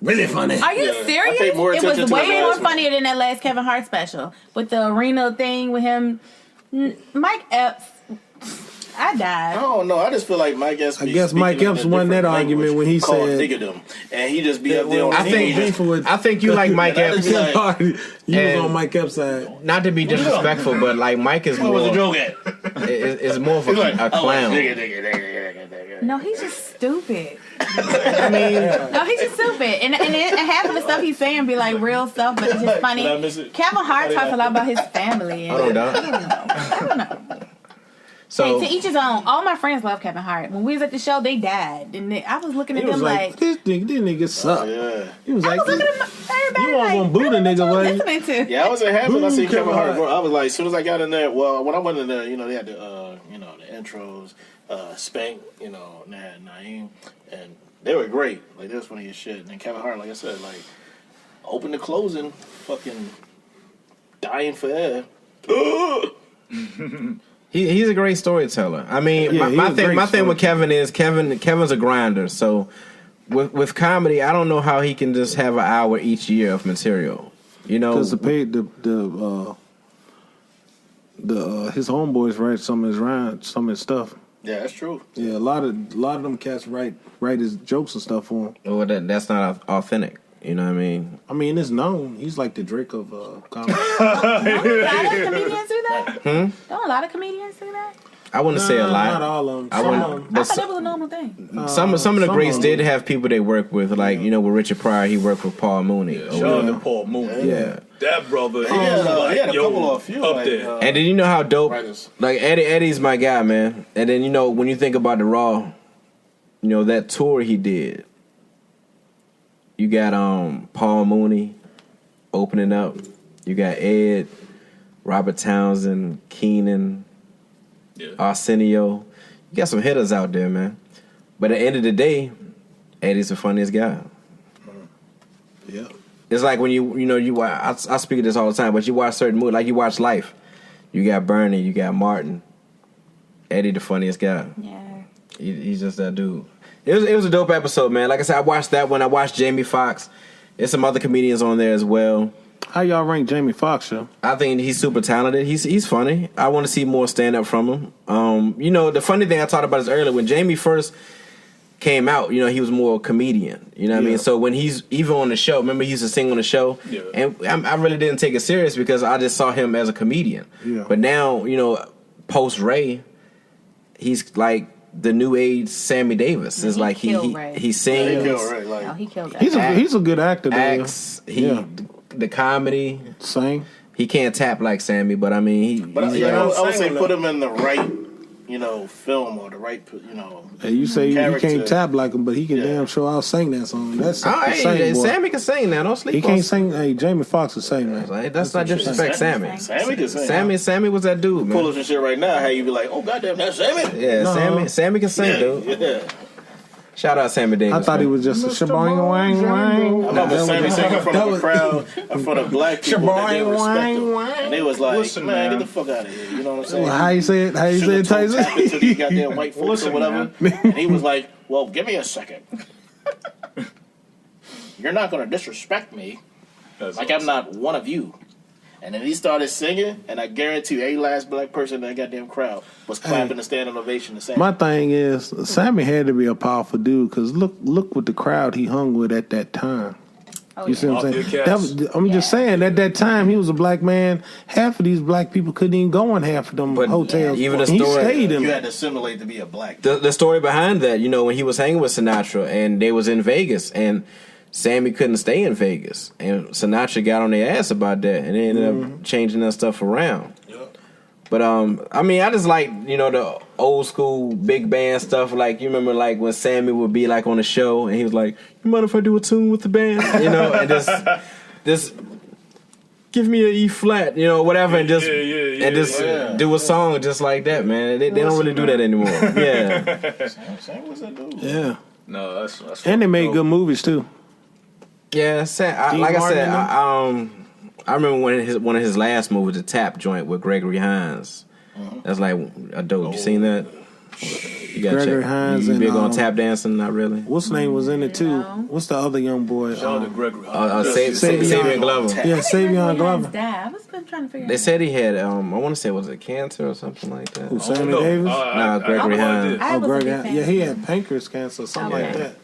Speaker 8: really funny.
Speaker 7: Are you
Speaker 6: Yeah,
Speaker 7: serious?
Speaker 6: I paid more
Speaker 7: It
Speaker 6: attention
Speaker 7: was
Speaker 6: to
Speaker 7: way
Speaker 6: the
Speaker 7: more
Speaker 6: last one.
Speaker 7: funnier than that last Kevin Hart special with the arena thing with him. Mike Epps. I died.
Speaker 6: I don't know. I just feel like Mike Epps.
Speaker 8: I guess Mike Epps won that argument when he said
Speaker 6: niggerdom, and he just be up there on
Speaker 4: I think you like Mike Epps.
Speaker 6: be like-
Speaker 8: you was on Mike Epps' side.
Speaker 4: Not to be disrespectful, but like Mike is
Speaker 6: Where
Speaker 4: more.
Speaker 6: was the joke at?
Speaker 4: Is more of a, a clown.
Speaker 7: No, he's just stupid.
Speaker 4: I mean,
Speaker 7: No, he's just stupid. And half of the stuff he's saying be like real stuff, but it's just funny.
Speaker 5: Did I miss it?
Speaker 7: Kevin Hart talks a lot about his family. And
Speaker 4: hold on,
Speaker 7: I don't know.
Speaker 4: so
Speaker 7: Hey, to each his own. All my friends love Kevin Hart. When we was at the show, they died. And I was looking at
Speaker 8: He was
Speaker 7: them
Speaker 8: like, this nigga suck.
Speaker 6: Yeah.
Speaker 8: He was
Speaker 7: I
Speaker 8: like,
Speaker 7: was looking at everybody
Speaker 8: you
Speaker 7: like,
Speaker 8: won't gonna boo the nigga,
Speaker 7: what
Speaker 8: was
Speaker 7: are
Speaker 8: you?
Speaker 7: you listening to?
Speaker 6: Yeah, I was in Hampton. I seen
Speaker 8: Kevin
Speaker 6: Kevin Hart.
Speaker 8: Hart.
Speaker 6: Bro, I was like, as soon as I got in there, well, when I went in there, they had the, the intros, Spank, and they had Naeem, and they were great. Like, they was funny as shit. And then Kevin Hart, like I said, like, open to closing, fucking dying for air.
Speaker 4: he's a great storyteller. I mean,
Speaker 8: Yeah,
Speaker 4: my
Speaker 8: he's a great
Speaker 4: thing with Kevin is Kevin's a grinder. So with comedy, I don't know how he can just have an hour each year of material.
Speaker 8: Because his homeboys write some of his rhymes, some of his stuff.
Speaker 6: Yeah, that's true.
Speaker 8: Yeah, a lot of them cats write his jokes and stuff for him.
Speaker 4: Well, that's not authentic. You know what I mean?
Speaker 8: I mean, it's known. He's like the Drake of comedy.
Speaker 7: Don't a lot of comedians do that? Don't a lot of comedians do that?
Speaker 4: I wouldn't say a lot.
Speaker 8: Not all of them.
Speaker 4: I
Speaker 8: Some
Speaker 4: wouldn't-
Speaker 8: of 'em.
Speaker 7: I thought that was a normal thing.
Speaker 4: Some of the greats
Speaker 8: some
Speaker 4: did have people they work with, like with Richard Pryor, he worked with Paul Mooney.
Speaker 5: Shout out to Paul Mooney.
Speaker 4: Yeah.
Speaker 5: That brother.
Speaker 6: He had a
Speaker 5: yo,
Speaker 6: couple of few
Speaker 5: up
Speaker 6: like,
Speaker 5: there.
Speaker 4: And then you know how dope,
Speaker 6: writers.
Speaker 4: like Eddie's my guy, man. And then when you think about the Raw, that tour he did, you got Paul Mooney opening up, you got Ed, Robert Townsend, Keenan, Arsenio. You got some hitters out there, man. But at the end of the day, Eddie's the funniest guy.
Speaker 8: Yeah.
Speaker 4: It's like when you watch, I speak of this all the time, but you watch certain movies, like you watch Life. You got Bernie, you got Martin. Eddie the funniest guy.
Speaker 7: Yeah.
Speaker 4: He's just that dude. It was a dope episode, man. Like I said, I watched that one. I watched Jamie Foxx. There's some other comedians on there as well.
Speaker 8: How y'all rank Jamie Foxx, yo?
Speaker 4: I think he's super talented. He's funny. I want to see more stand up from him. The funny thing I talked about is earlier when Jamie first came out, he was more a comedian. You know what I mean? So when he's even on the show, remember he used to sing on the show, and I really didn't take it serious because I just saw him as a comedian.
Speaker 8: Yeah.
Speaker 4: But now, post Ray, he's like the new age Sammy Davis. It's like he sings,
Speaker 7: He killed that.
Speaker 8: He's a good actor.
Speaker 4: acts, the comedy.
Speaker 8: Sing.
Speaker 4: He can't tap like Sammy, but I mean,
Speaker 6: But I would say put him in the right, film or the right,
Speaker 8: Hey, you say he
Speaker 6: character.
Speaker 8: can't tap like him, but he can damn sure I'll sing that song. That's
Speaker 4: hey, Sammy can sing now. Don't sleep.
Speaker 8: He can't sing. Hey, Jamie Foxx can sing that.
Speaker 4: Like, that's not disrespect, Sammy.
Speaker 6: Sammy can sing.
Speaker 4: Sammy was that dude, man.
Speaker 6: Pull up some shit right now. How you be like, oh goddamn, that's Sammy.
Speaker 4: Yeah,
Speaker 8: No.
Speaker 4: Sammy can sing, dude.
Speaker 6: Yeah.
Speaker 4: Shout out Sammy Davis.
Speaker 8: I thought he was just a shaboing wang wang.
Speaker 6: I remember Sammy singing in front of a crowd, in front of black people that didn't respect him. And they was like,
Speaker 5: Listen,
Speaker 6: man,
Speaker 5: man.
Speaker 6: get the fuck out of here. You know what I'm saying?
Speaker 8: How you say it? How you say it,
Speaker 6: Sugar-toe
Speaker 8: Tyson?
Speaker 6: tapping to these goddamn white folks
Speaker 5: Listen,
Speaker 6: or whatever. And he was like, well, give me a second. You're not going to disrespect me like I'm not one of you. And then he started singing, and I guarantee you, every last black person in that goddamn crowd was clapping the standing ovation the same.
Speaker 8: My thing is, Sammy had to be a powerful dude because look what the crowd he hung with at that time.
Speaker 7: Oh,
Speaker 8: You see what I'm
Speaker 5: Off
Speaker 8: saying?
Speaker 5: your cats.
Speaker 8: I'm just saying, at that time, he was a black man. Half of these black people couldn't even go in half of them
Speaker 4: But
Speaker 8: hotels.
Speaker 4: even the
Speaker 8: And he
Speaker 4: story-
Speaker 8: stayed in
Speaker 6: You
Speaker 8: them.
Speaker 6: had to assimilate to be a black.
Speaker 4: The story behind that, when he was hanging with Sinatra and they was in Vegas and Sammy couldn't stay in Vegas and Sinatra got on their ass about that and they ended up changing that stuff around. But I just like the old school big band stuff. Like you remember, like when Sammy would be like on a show and he was like, "You mind if I do a tune with the band?" And just give me an E flat, whatever, and just do a song just like that, man. They don't really do that anymore. Yeah,
Speaker 6: Sam was that dude.
Speaker 8: Yeah.
Speaker 5: No, that's
Speaker 8: And they made good movies, too.
Speaker 4: yeah. Like I
Speaker 8: Martin
Speaker 4: said,
Speaker 8: and
Speaker 4: I remember one of his last movies, The Tap Joint with Gregory Hines. That's like a dope. You seen that? You got
Speaker 8: Gregory Hines
Speaker 4: you
Speaker 8: and,
Speaker 4: big on tap dancing? Not really.
Speaker 8: What's his name was in it too?
Speaker 7: No.
Speaker 8: What's the other young boy?
Speaker 5: Shout out to Gregory.
Speaker 4: Savion Glover.
Speaker 8: Yeah, Savion Glover.
Speaker 7: Dad. I was been trying to figure
Speaker 4: They
Speaker 7: out.
Speaker 4: said he had I want to say, was it cancer or something like that?
Speaker 8: Who,
Speaker 5: I don't
Speaker 8: Sammy
Speaker 5: know.
Speaker 8: Davis?
Speaker 4: Nah, Gregory Hines.
Speaker 7: I was a
Speaker 8: Gregory
Speaker 7: big
Speaker 8: Hines.
Speaker 7: fan.
Speaker 8: Yeah, he had pancreas cancer, something
Speaker 7: Okay.
Speaker 8: like that.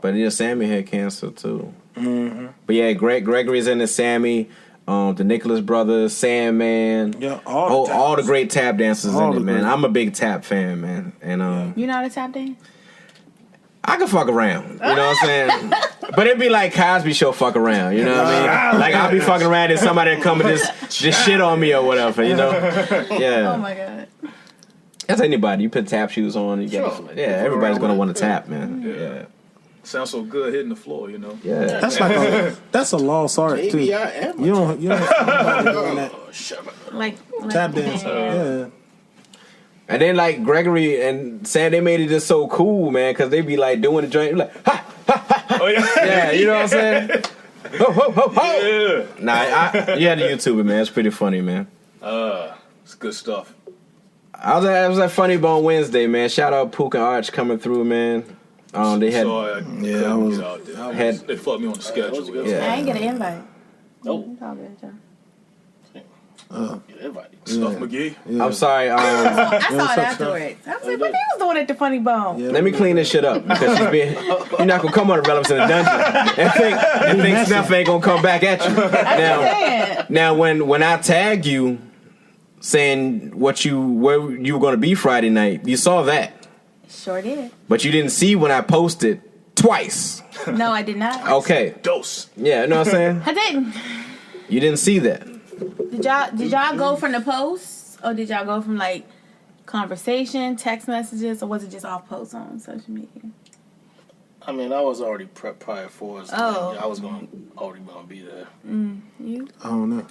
Speaker 4: But yeah, Sammy had cancer too. Mm-hmm. But yeah, Gregory's in the Sammy, the Nicholas Brothers, Sandman.
Speaker 8: Yeah,
Speaker 4: all the great tap dancers
Speaker 8: All
Speaker 4: in it,
Speaker 8: the
Speaker 4: man.
Speaker 8: great.
Speaker 4: I'm a big tap fan, man. And
Speaker 7: You know how to tap dance?
Speaker 4: I can fuck around. You know what I'm saying? But it'd be like Cosby Show fuck around. You know what I mean? Like I'll be fucking around and somebody come and just shit on me or whatever. You know? Yeah.
Speaker 7: Oh my god.
Speaker 4: That's anybody. You put tap shoes on. You get everybody's gonna want to tap, man. Yeah.
Speaker 5: Sounds so good hitting the floor, you know.
Speaker 4: Yeah.
Speaker 8: That's a lost art too.
Speaker 6: Maybe I am.
Speaker 8: You don't see nobody doing that.
Speaker 7: Like
Speaker 8: Tap dance. Yeah.
Speaker 4: And then like Gregory and Sam, they made it just so cool, man, because they be like doing the joint, like ha ha ha ha.
Speaker 5: Oh yeah.
Speaker 4: Yeah, you know what I'm saying? Ho ho ho ho.
Speaker 5: Yeah.
Speaker 4: Nah, you had to YouTube it, man. It's pretty funny, man.
Speaker 5: It's good stuff.
Speaker 4: I was at Funny Bone Wednesday, man. Shout out Pook and Arch coming through, man. They had
Speaker 5: So I
Speaker 8: Yeah, I was-
Speaker 5: get out there. They fucked me on the schedule.
Speaker 4: Yeah.
Speaker 7: I ain't get an invite.
Speaker 6: Nope.
Speaker 7: It's all good, Joe.
Speaker 6: Get invited.
Speaker 5: Snuff Magee.
Speaker 8: Yeah.
Speaker 4: I'm sorry.
Speaker 7: I saw it
Speaker 8: what's up,
Speaker 7: afterwards. I was like, what they was doing at the Funny Bone?
Speaker 8: Yeah.
Speaker 4: Let me clean this shit up because you're not gonna come on Irrelevance In The Dungeon and think Snuff ain't gonna come back at you. Now when I tag you saying where you were gonna be Friday night, you saw that,
Speaker 7: Sure did.
Speaker 4: but you didn't see when I posted twice.
Speaker 7: No, I did not.
Speaker 4: Okay,
Speaker 5: Dose.
Speaker 4: yeah, you know what I'm saying?
Speaker 7: I didn't.
Speaker 4: You didn't see that.
Speaker 7: Did y'all go from the posts, or did y'all go from like conversation, text messages, or was it just off posts on social media?
Speaker 6: I mean, I was already prepped prior for it. So
Speaker 7: Oh.
Speaker 6: I was already gonna be there.
Speaker 7: You?
Speaker 8: I don't know.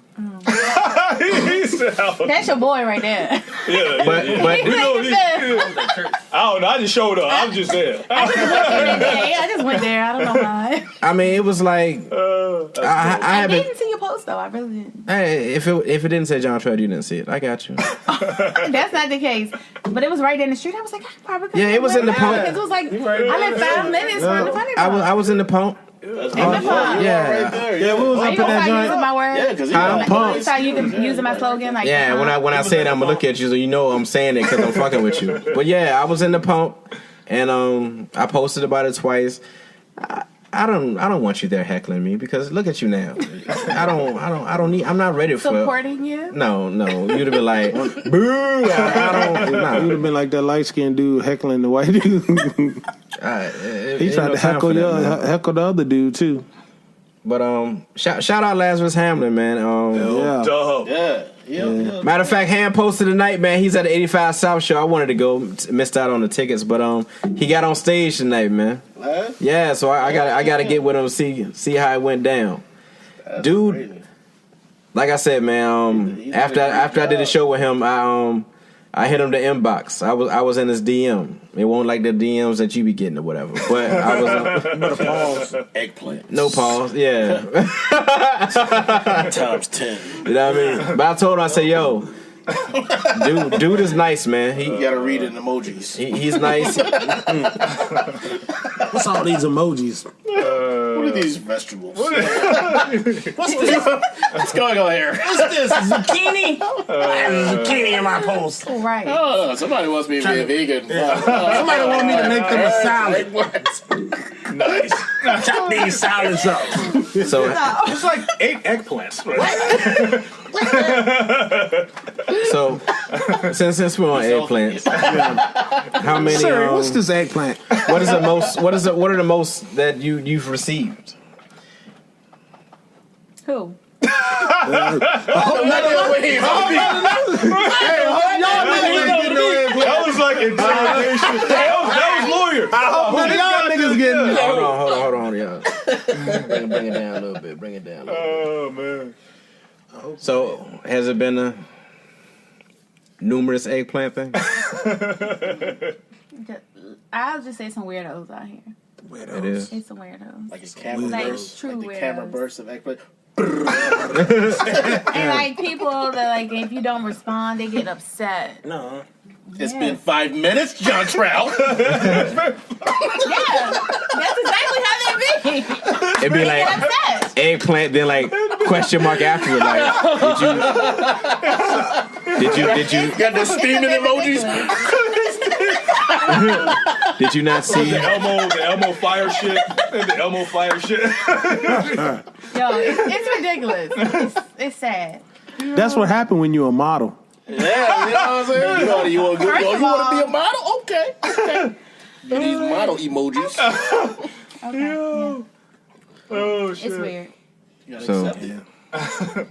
Speaker 7: That's your boy right there.
Speaker 4: But
Speaker 5: You know, I don't know. I just showed up. I was just there.
Speaker 7: I just went there. I don't know why.
Speaker 4: I mean, it was like I
Speaker 7: I
Speaker 4: haven't.
Speaker 7: didn't see your post though. I really didn't.
Speaker 4: Hey, if it didn't say Jontrell, you didn't see it. I got you.
Speaker 7: That's not the case. But it was right in the street. I was like, I probably could.
Speaker 4: Yeah, it was in the
Speaker 7: post.
Speaker 4: post.
Speaker 7: It was like I'm in 5 minutes from the Funny Bone.
Speaker 4: I was in the pump.
Speaker 6: That's
Speaker 7: In the pump.
Speaker 4: Yeah.
Speaker 6: right there.
Speaker 8: Yeah, we was
Speaker 7: Are
Speaker 8: up
Speaker 7: you
Speaker 8: in
Speaker 7: gonna
Speaker 8: that
Speaker 7: start using
Speaker 8: joint.
Speaker 7: my word?
Speaker 6: Yeah, because
Speaker 4: I'm pumped.
Speaker 7: You start using my slogan? Like,
Speaker 4: Yeah, when I say that, I'm gonna look at you so you know I'm saying it because I'm fucking with you. But yeah, I was in the pump, and I posted about it twice. I don't want you there heckling me because look at you now. I'm not ready for
Speaker 7: supporting you.
Speaker 4: No, you'd have been like, boo. I don't.
Speaker 8: You
Speaker 4: Nah.
Speaker 8: would have been like that light skinned dude heckling the white dude. He tried to heckle the other dude too.
Speaker 4: But shout out Lazarus Hamlin, man.
Speaker 8: Yeah.
Speaker 5: Dub.
Speaker 6: yeah.
Speaker 4: Matter of fact, Ham posted tonight, man. He's at the 85 South show. I wanted to go, missed out on the tickets, but he got on stage tonight, man.
Speaker 6: Live?
Speaker 4: Yeah, so I got to get with him see how it went down.
Speaker 6: That's
Speaker 4: Dude,
Speaker 6: crazy.
Speaker 4: like I said, man.
Speaker 6: He's
Speaker 4: After
Speaker 6: doing a
Speaker 4: I
Speaker 6: good
Speaker 4: did a
Speaker 6: job.
Speaker 4: show with him, I hit him the inbox. I was in his DM. It won't like the DMs that you be getting or whatever. But I was
Speaker 6: Pause. Eggplant.
Speaker 4: no pause. Yeah,
Speaker 6: Times 10.
Speaker 4: you know what I mean. But I told him, I said, yo, dude is nice, man.
Speaker 6: You gotta read it in emojis.
Speaker 4: He's nice.
Speaker 8: What's all these emojis?
Speaker 6: What are these vegetables? What's going on here?
Speaker 8: What's this? Zucchini? Zucchini in my post.
Speaker 7: Right.
Speaker 6: Oh, somebody wants me to be a vegan.
Speaker 8: Somebody want me to make them a salad.
Speaker 5: Nice.
Speaker 8: Chop these salads up.
Speaker 4: So
Speaker 5: It's like 8 eggplants. Right?
Speaker 4: So since we're on eggplants, how many?
Speaker 8: Sir, what's this eggplant?
Speaker 4: What is the most? What are the most that you've received?
Speaker 7: Who?
Speaker 5: That was like intimidation. That was lawyer.
Speaker 8: None of y'all niggas getting.
Speaker 4: Hold on, y'all. Bring it down a little bit. Bring it down.
Speaker 5: Oh man.
Speaker 4: So has it been a numerous eggplant thing?
Speaker 7: I'll just say some weirdos out here.
Speaker 4: It is.
Speaker 7: It's some weirdos.
Speaker 6: Like a camera
Speaker 7: Like
Speaker 6: burst.
Speaker 7: true
Speaker 6: Like the camera
Speaker 7: weirdos.
Speaker 6: burst of eggplant.
Speaker 7: And like people that like if you don't respond, they get upset.
Speaker 8: No.
Speaker 6: It's been 5 minutes, Jontrell.
Speaker 7: Yeah, that's exactly how they be.
Speaker 4: It'd be like eggplant, then like question mark afterward. Like, did you
Speaker 6: Got the steaming emojis.
Speaker 4: did you not see?
Speaker 5: The Elmo fire shit. The Elmo fire shit.
Speaker 7: Yo, it's ridiculous. It's sad.
Speaker 8: That's what happened when you're a model.
Speaker 6: Yeah, you know what I'm saying? You want to be a model? Okay. These model emojis.
Speaker 7: Okay. Yeah.
Speaker 5: Oh shit.
Speaker 7: It's weird.
Speaker 4: So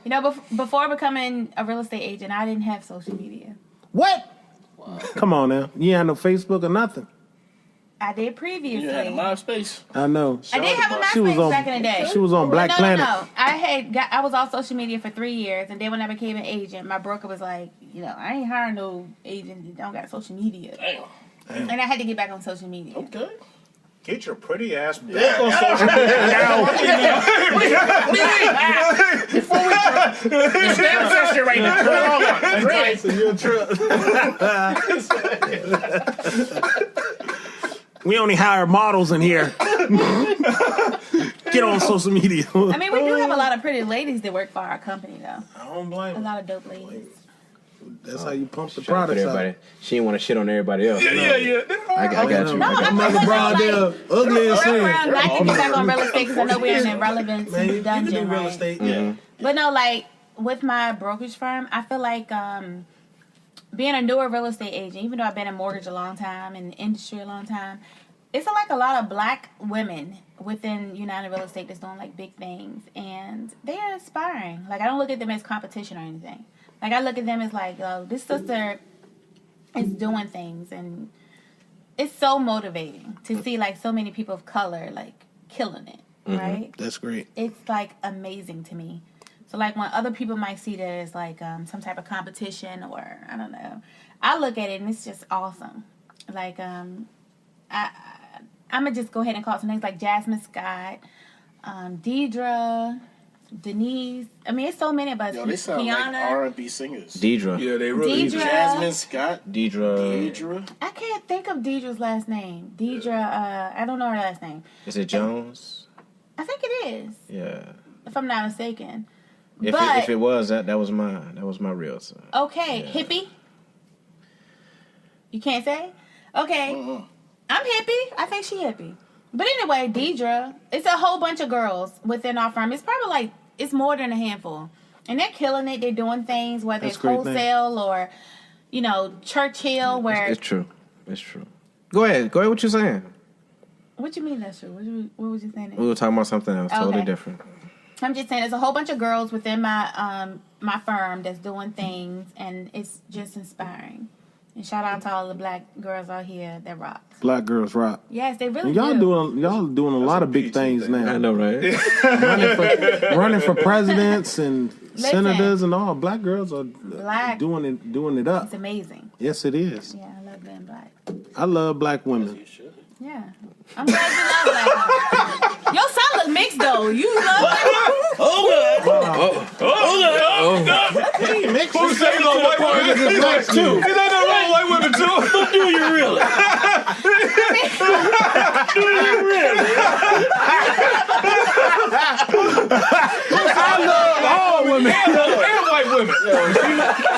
Speaker 7: You know, before becoming a real estate agent, I didn't have social media.
Speaker 8: What? Come on now. You ain't had no Facebook or nothing.
Speaker 7: I did previously.
Speaker 6: You had a MySpace.
Speaker 8: I know.
Speaker 7: I did have a
Speaker 8: She was
Speaker 7: MySpace
Speaker 8: on-
Speaker 7: back in the day.
Speaker 8: She was on Black
Speaker 7: no,
Speaker 8: Planet.
Speaker 7: No. I was on social media for 3 years, and then when I became an agent, my broker was like, I ain't hiring no agent that don't got social media.
Speaker 6: Damn.
Speaker 7: And I had to get back on social media.
Speaker 6: Okay.
Speaker 1: Get your pretty ass back on social
Speaker 6: Before we this damn session right now.
Speaker 8: We only hire models in here. Get on social media.
Speaker 7: I mean, we do have a lot of pretty ladies that work for our company, though.
Speaker 8: I don't blame
Speaker 7: A
Speaker 8: her.
Speaker 7: lot of dope ladies.
Speaker 8: That's how you pump the
Speaker 4: shout out to
Speaker 8: products
Speaker 4: everybody.
Speaker 8: out.
Speaker 4: She didn't want to shit on everybody else.
Speaker 5: Yeah.
Speaker 4: I got you.
Speaker 7: No,
Speaker 8: That mother broad there, ugly as
Speaker 7: Real
Speaker 8: hell.
Speaker 7: round, I can get back on real estate because I know we're in Irrelevance
Speaker 8: Man,
Speaker 7: In The
Speaker 8: you can do
Speaker 7: Dungeon,
Speaker 8: real
Speaker 7: right?
Speaker 8: estate.
Speaker 4: Mm-hmm.
Speaker 7: But no, like, with my brokerage firm, I feel like being a newer real estate agent, even though I've been in mortgage a long time, in the industry a long time, it's like a lot of black women within United Real Estate that's doing, like, big things. And they're inspiring. Like, I don't look at them as competition or anything. Like, I look at them as, like, oh, this sister is doing things. And it's so motivating to see, like, so many people of color, like, killing it, right?
Speaker 8: That's great.
Speaker 7: It's like amazing to me. So like when other people might see that as like some type of competition or I don't know, I look at it and it's just awesome. Like I'm gonna just go ahead and call some names like Jasmine Scott, Deidre, Denise. I mean, it's so many of us.
Speaker 6: Yo, they sound like
Speaker 7: Kiana.
Speaker 6: R&B singers.
Speaker 4: Deidre.
Speaker 5: Yeah, they really
Speaker 7: Deidre.
Speaker 6: Jasmine Scott.
Speaker 4: Deidre.
Speaker 7: I can't think of Deidre's last name. Deidre. I don't know her last name.
Speaker 4: Is it Jones?
Speaker 7: I think it is,
Speaker 4: Yeah.
Speaker 7: if I'm not mistaken.
Speaker 4: If it was that was my real son.
Speaker 7: Okay, hippie. You can't say? Okay. I'm hippie. I think she hippie. But anyway, Deidre, it's a whole bunch of girls within our firm. It's probably like, it's more than a handful. And they're killing it. They're doing things, whether
Speaker 8: That's
Speaker 7: it's
Speaker 8: a great thing.
Speaker 7: wholesale or, Churchill, where...
Speaker 4: It's true. Go ahead. What you saying?
Speaker 7: What you mean that's true? What was you saying?
Speaker 4: We were talking about something else, totally
Speaker 7: Okay.
Speaker 4: different.
Speaker 7: I'm just saying, there's a whole bunch of girls within my my firm that's doing things, and it's just inspiring. And shout out to all the black girls out here that rock.
Speaker 8: Black girls rock.
Speaker 7: Yes, they really
Speaker 8: Y'all
Speaker 7: do.
Speaker 8: doing a lot of big
Speaker 5: PG
Speaker 8: things
Speaker 5: thing.
Speaker 8: now.
Speaker 4: I know, right?
Speaker 8: running for presidents and senators and all. Black girls are
Speaker 7: Black.
Speaker 8: doing it up.
Speaker 7: It's amazing.
Speaker 8: Yes, it is.
Speaker 7: Yeah, I love being black.
Speaker 8: I love black women.
Speaker 7: Yeah. I'm glad you love black women. Your son look mixed though. You love black women?
Speaker 5: Who said you love white women? He's like, too. He's like, no wrong white women too.
Speaker 6: Do you really?
Speaker 8: I love all women.
Speaker 5: And white women.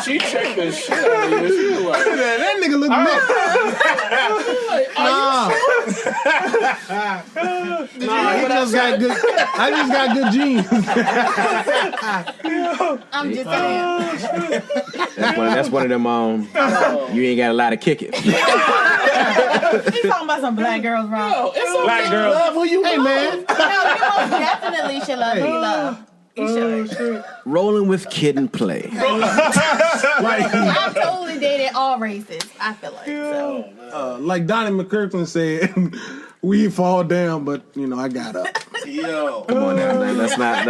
Speaker 6: She checked the shit out of you. She was like,
Speaker 8: That nigga look mixed. I just got good genes.
Speaker 7: I'm just saying.
Speaker 4: That's one of them. You ain't got a lot of kicking.
Speaker 7: He's talking about some black girls wrong.
Speaker 6: oh, it's okay.
Speaker 8: Black girls.
Speaker 6: Love who you
Speaker 8: Hey
Speaker 6: love.
Speaker 8: man,
Speaker 7: No, you most definitely should love who you love. You should.
Speaker 4: Rolling with kid and play.
Speaker 7: I've totally dated all races, I feel like. So.
Speaker 8: like Donnie McKirkland said, we fall down, but I got up.
Speaker 6: Yo.
Speaker 4: Come on now, man. Let's not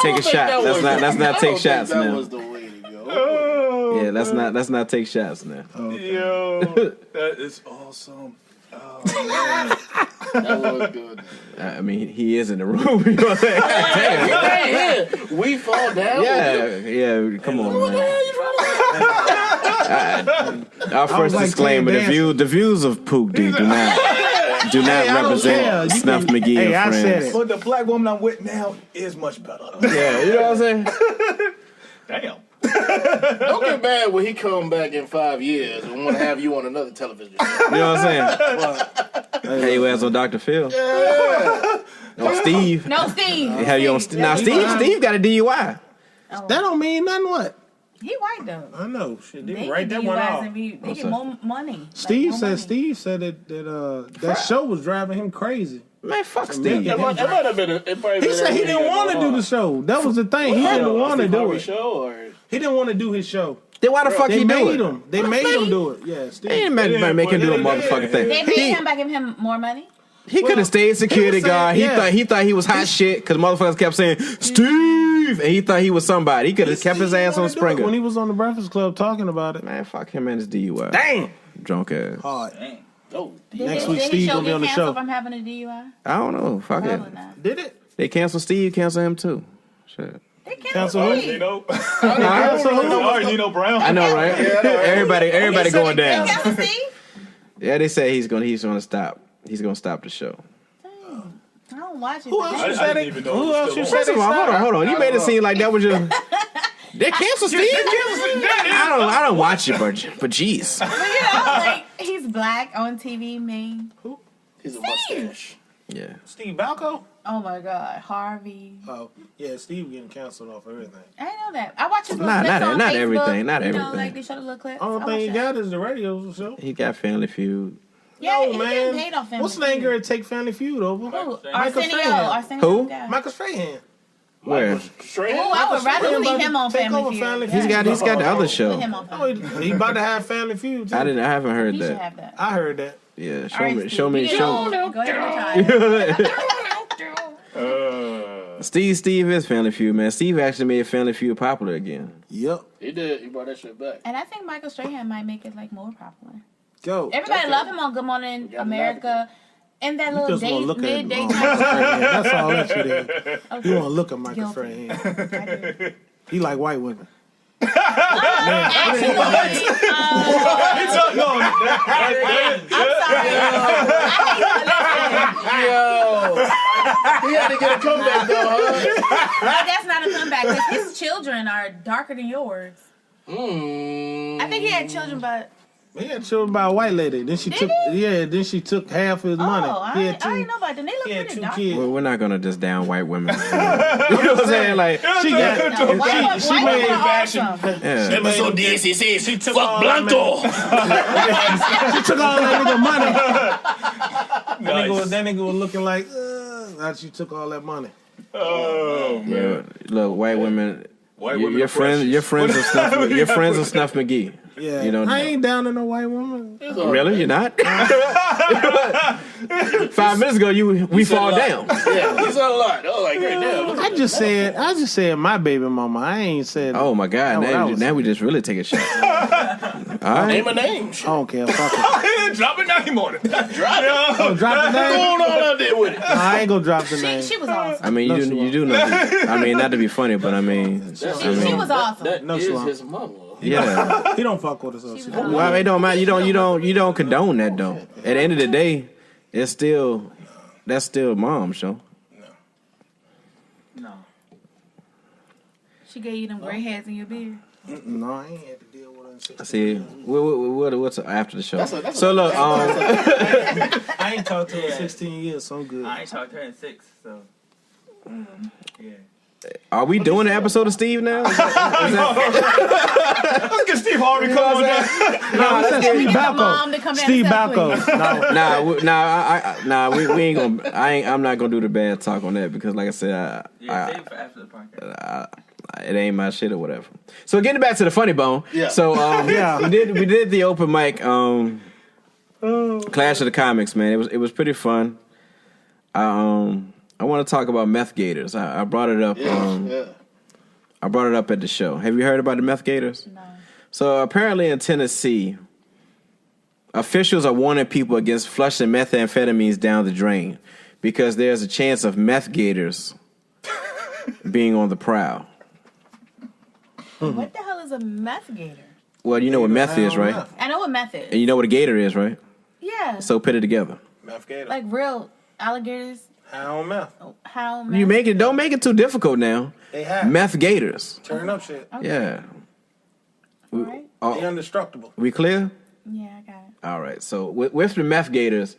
Speaker 4: take a shot. Let's not take shots
Speaker 6: That
Speaker 4: now.
Speaker 6: was the way to go.
Speaker 4: Yeah, let's not take shots now.
Speaker 5: Yo, that is awesome. Oh, man.
Speaker 6: That was good.
Speaker 4: I mean, he is in the room. You know what I'm saying? Damn.
Speaker 6: Yeah. We fall down.
Speaker 4: Yeah. Come on,
Speaker 6: What the
Speaker 4: man.
Speaker 6: hell you trying to
Speaker 4: Our first
Speaker 8: like
Speaker 4: disclaimer:
Speaker 8: Ted
Speaker 4: the views of Pook D do not represent Snuff Magee
Speaker 8: Hey,
Speaker 4: and
Speaker 8: I
Speaker 4: friends.
Speaker 8: said it.
Speaker 1: But the black woman I'm with now is much better.
Speaker 4: Yeah, you know what I'm saying?
Speaker 1: Damn.
Speaker 6: Don't get mad when he come back in 5 years and want to have you on another television show.
Speaker 4: You know what I'm saying? Hey, you ass on Dr. Phil. No, Steve.
Speaker 7: No, Steve.
Speaker 4: Have you on now? Steve got a DUI.
Speaker 7: Oh.
Speaker 8: That don't mean nothing. What?
Speaker 7: He white though.
Speaker 8: I know. Shit,
Speaker 7: They
Speaker 8: they write
Speaker 7: get
Speaker 8: that one
Speaker 7: DUIs
Speaker 8: off.
Speaker 7: and they
Speaker 4: What's
Speaker 7: get
Speaker 4: up?
Speaker 7: more money.
Speaker 8: Steve
Speaker 7: more
Speaker 8: said.
Speaker 7: money.
Speaker 8: Steve said that show was driving him crazy.
Speaker 4: Man, fuck Steve.
Speaker 6: It might have been.
Speaker 8: He said he didn't want to do the show. That was the thing. He didn't want to do it.
Speaker 6: Show or
Speaker 8: He didn't want to do his show.
Speaker 4: Then why the fuck
Speaker 8: They
Speaker 4: he do
Speaker 8: made
Speaker 4: it?
Speaker 8: him. They made him do it. Yeah, Steve.
Speaker 4: They didn't make him do a motherfucking thing.
Speaker 7: They paid him by giving him more money.
Speaker 4: He could have stayed security
Speaker 8: he was saying-
Speaker 4: guard.
Speaker 8: yeah.
Speaker 4: He thought he was hot shit because motherfuckers kept saying Steve, and he thought he was somebody. He could have kept his ass on Springer.
Speaker 8: When he was on the Breakfast Club talking about it.
Speaker 4: Man, fuck him and his DUI.
Speaker 8: Damn.
Speaker 4: Drunk ass.
Speaker 8: Hard.
Speaker 6: oh,
Speaker 8: Next
Speaker 7: Did
Speaker 8: week,
Speaker 7: his
Speaker 8: Steve
Speaker 7: show
Speaker 8: gonna be
Speaker 7: get
Speaker 8: on the
Speaker 7: canceled
Speaker 8: show.
Speaker 7: from having a DUI?
Speaker 4: I don't know. Fuck it.
Speaker 7: Probably not.
Speaker 8: Did it?
Speaker 4: They cancel Steve, cancel him too. Shit.
Speaker 7: They
Speaker 8: Cancel
Speaker 7: canceled
Speaker 8: who?
Speaker 7: Steve.
Speaker 1: Nino.
Speaker 8: So
Speaker 1: Nino Brown.
Speaker 4: I know, right? Everybody going down.
Speaker 7: They canceled Steve?
Speaker 4: Yeah, they say he's gonna stop. He's gonna stop the show.
Speaker 7: Dang. I don't watch it.
Speaker 8: Who
Speaker 7: but
Speaker 8: else
Speaker 7: they-
Speaker 8: you said
Speaker 1: didn't
Speaker 8: it?
Speaker 1: even know
Speaker 8: Who
Speaker 1: it was
Speaker 8: else
Speaker 1: still
Speaker 8: you
Speaker 1: on.
Speaker 8: said
Speaker 4: First of all, hold on. You made it seem like that was just. They canceled Steve. I don't watch it, but jeez.
Speaker 7: But you know, like he's black on TV, man.
Speaker 6: he's a mustache.
Speaker 4: Yeah.
Speaker 8: Steve Balco?
Speaker 7: Oh my God, Harvey.
Speaker 8: Oh, yeah, Steve getting canceled off everything.
Speaker 7: I didn't know that. I watch his little
Speaker 4: Nah,
Speaker 7: clips on
Speaker 4: not
Speaker 7: Facebook.
Speaker 4: everything, not
Speaker 7: You know,
Speaker 4: everything.
Speaker 7: like they show the little clips.
Speaker 8: Only
Speaker 7: I
Speaker 8: thing he
Speaker 7: watch that.
Speaker 8: got is the radio show.
Speaker 4: He got Family Feud.
Speaker 7: Yeah,
Speaker 8: No,
Speaker 7: he
Speaker 8: man.
Speaker 7: getting paid off Family
Speaker 8: What's the name
Speaker 7: Feud.
Speaker 8: girl take Family Feud over?
Speaker 7: Who?
Speaker 8: Michael
Speaker 7: Arsenio.
Speaker 8: Strahan.
Speaker 7: Arsenio.
Speaker 4: Who?
Speaker 7: guy.
Speaker 8: Michael Strahan.
Speaker 4: Where?
Speaker 6: Straight.
Speaker 7: Oh, I would rather
Speaker 8: Strahan
Speaker 7: see
Speaker 8: about
Speaker 7: him
Speaker 8: to
Speaker 7: on
Speaker 8: take
Speaker 7: Family
Speaker 8: over
Speaker 7: Feud.
Speaker 8: Family
Speaker 4: He's got the other
Speaker 7: Put
Speaker 4: show.
Speaker 7: him on
Speaker 8: Oh,
Speaker 7: Family
Speaker 8: he about to have Family Feud too.
Speaker 4: I haven't heard
Speaker 7: He should
Speaker 4: that.
Speaker 7: have that.
Speaker 8: I heard that.
Speaker 4: Yeah,
Speaker 7: All right, Steve,
Speaker 4: show me.
Speaker 7: you know, go ahead and try.
Speaker 4: Steve is Family Feud, man. Steve actually made Family Feud popular again.
Speaker 8: Yep.
Speaker 6: He did. He brought that shit back.
Speaker 7: And I think Michael Strahan might make it like more popular.
Speaker 8: Yo.
Speaker 7: Everybody love him on Good Morning
Speaker 6: got
Speaker 7: America. And that
Speaker 8: You
Speaker 7: little
Speaker 8: just want to look at
Speaker 7: midday
Speaker 8: Michael Strahan. That's all that shit is.
Speaker 7: Okay.
Speaker 8: You want to look at Michael
Speaker 7: Guilty.
Speaker 8: Strahan. He like white women.
Speaker 7: Actually,
Speaker 6: He had to get a comeback though, huh?
Speaker 7: no, that's not a comeback because his children are darker than yours. I think he had children, but
Speaker 8: He had children by a white lady. Then she took then she took half his money.
Speaker 7: I
Speaker 8: He had
Speaker 7: didn't know about them. They look
Speaker 8: he had
Speaker 7: pretty
Speaker 8: two
Speaker 7: dark.
Speaker 8: kids.
Speaker 4: Well, we're not gonna just down white women. You know what I'm saying? Like,
Speaker 8: She got
Speaker 7: No, white
Speaker 8: she
Speaker 7: women
Speaker 8: made
Speaker 7: are awesome.
Speaker 4: yeah.
Speaker 6: Episode 16.
Speaker 8: she took all that
Speaker 6: Blanco.
Speaker 8: she took all that nigga money. That nigga was looking like now she took all that money.
Speaker 1: Oh man.
Speaker 4: Yeah, look, white women.
Speaker 1: White women
Speaker 4: Your
Speaker 1: are precious.
Speaker 4: friends of Snuff. Your friends of Snuff Magee.
Speaker 8: Yeah,
Speaker 4: You know,
Speaker 8: I ain't down to no white woman.
Speaker 4: really, you're not. 5 minutes ago, we fall down.
Speaker 6: Yeah, he said a lot. Oh, like right now.
Speaker 8: I just said my baby mama. I ain't said.
Speaker 4: Oh my God! Now we just really take a shot. All right.
Speaker 6: Name a name.
Speaker 8: I don't care. Fuck it.
Speaker 1: Drop a name on it.
Speaker 6: Drop it.
Speaker 8: Oh, drop the
Speaker 6: What's
Speaker 8: name.
Speaker 6: going on out there with it?
Speaker 8: I ain't gonna drop the name.
Speaker 7: She was awesome.
Speaker 4: I mean, you do know. I mean, not to be funny, but I mean,
Speaker 7: She was awesome.
Speaker 6: That
Speaker 8: No
Speaker 6: is
Speaker 8: slump.
Speaker 6: his mama.
Speaker 4: yeah.
Speaker 8: He don't fuck with us. So she don't.
Speaker 4: Well, it don't matter. You don't condone that though. At the end of the day, that's still mom's show.
Speaker 7: No. She gave you them gray hairs in your beard.
Speaker 8: No, I ain't had to deal with her. in 16
Speaker 4: See,
Speaker 8: years.
Speaker 4: what's after the show?
Speaker 6: That's
Speaker 4: So look,
Speaker 8: I ain't talked to her in 16 years, so I'm good.
Speaker 9: I ain't talked to her in 6, so. Yeah.
Speaker 4: are we doing an episode of Steve now?
Speaker 1: Let's get Steve Harvey come on down.
Speaker 8: No, that's Steve
Speaker 7: Get the mom to
Speaker 8: Balco.
Speaker 7: come down
Speaker 8: Steve
Speaker 7: and sell
Speaker 8: Balco. No.
Speaker 4: we ain't gonna. I'm not gonna do the bad talk on that because, like I said,
Speaker 9: Yeah, save it for after the podcast.
Speaker 4: it ain't my shit or whatever. So getting back to the funny bone.
Speaker 6: Yeah.
Speaker 4: So
Speaker 8: Yeah.
Speaker 4: we did the open mic Clash of the Comics, man. It was pretty fun. I want to talk about meth gators. I brought it up.
Speaker 6: Yeah.
Speaker 4: I brought it up at the show. Have you heard about the meth gators?
Speaker 7: No.
Speaker 4: So apparently in Tennessee, officials are warning people against flushing methamphetamines down the drain because there's a chance of meth gators being on the prowl.
Speaker 7: What the hell is a meth gator?
Speaker 4: Well, you know what meth is, right?
Speaker 7: I know what meth is.
Speaker 4: And you know what a gator is, right?
Speaker 7: Yeah.
Speaker 4: So put it together.
Speaker 8: Meth gator.
Speaker 7: Like real alligators.
Speaker 8: How on meth?
Speaker 7: How
Speaker 4: You make it. Don't make it too difficult now.
Speaker 8: They have.
Speaker 4: Meth gators.
Speaker 8: Turn up shit.
Speaker 7: Okay.
Speaker 4: Yeah.
Speaker 7: Alright.
Speaker 8: They indestructible.
Speaker 4: We clear?
Speaker 7: Yeah, I got it.
Speaker 4: All right. So with the meth gators,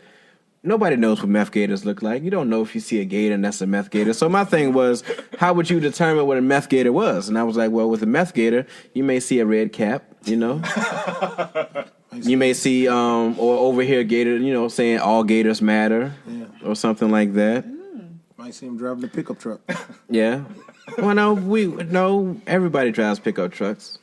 Speaker 4: nobody knows what meth gators look like. You don't know if you see a gator and that's a meth gator. So my thing was, how would you determine what a meth gator was? And I was like, well, with a meth gator, you may see a red cap, you know. You may see, or over here, gator, you know, saying all gators matter, or something like that.
Speaker 8: Might see him driving the pickup truck.
Speaker 4: Yeah. Well, no, everybody drives pickup trucks.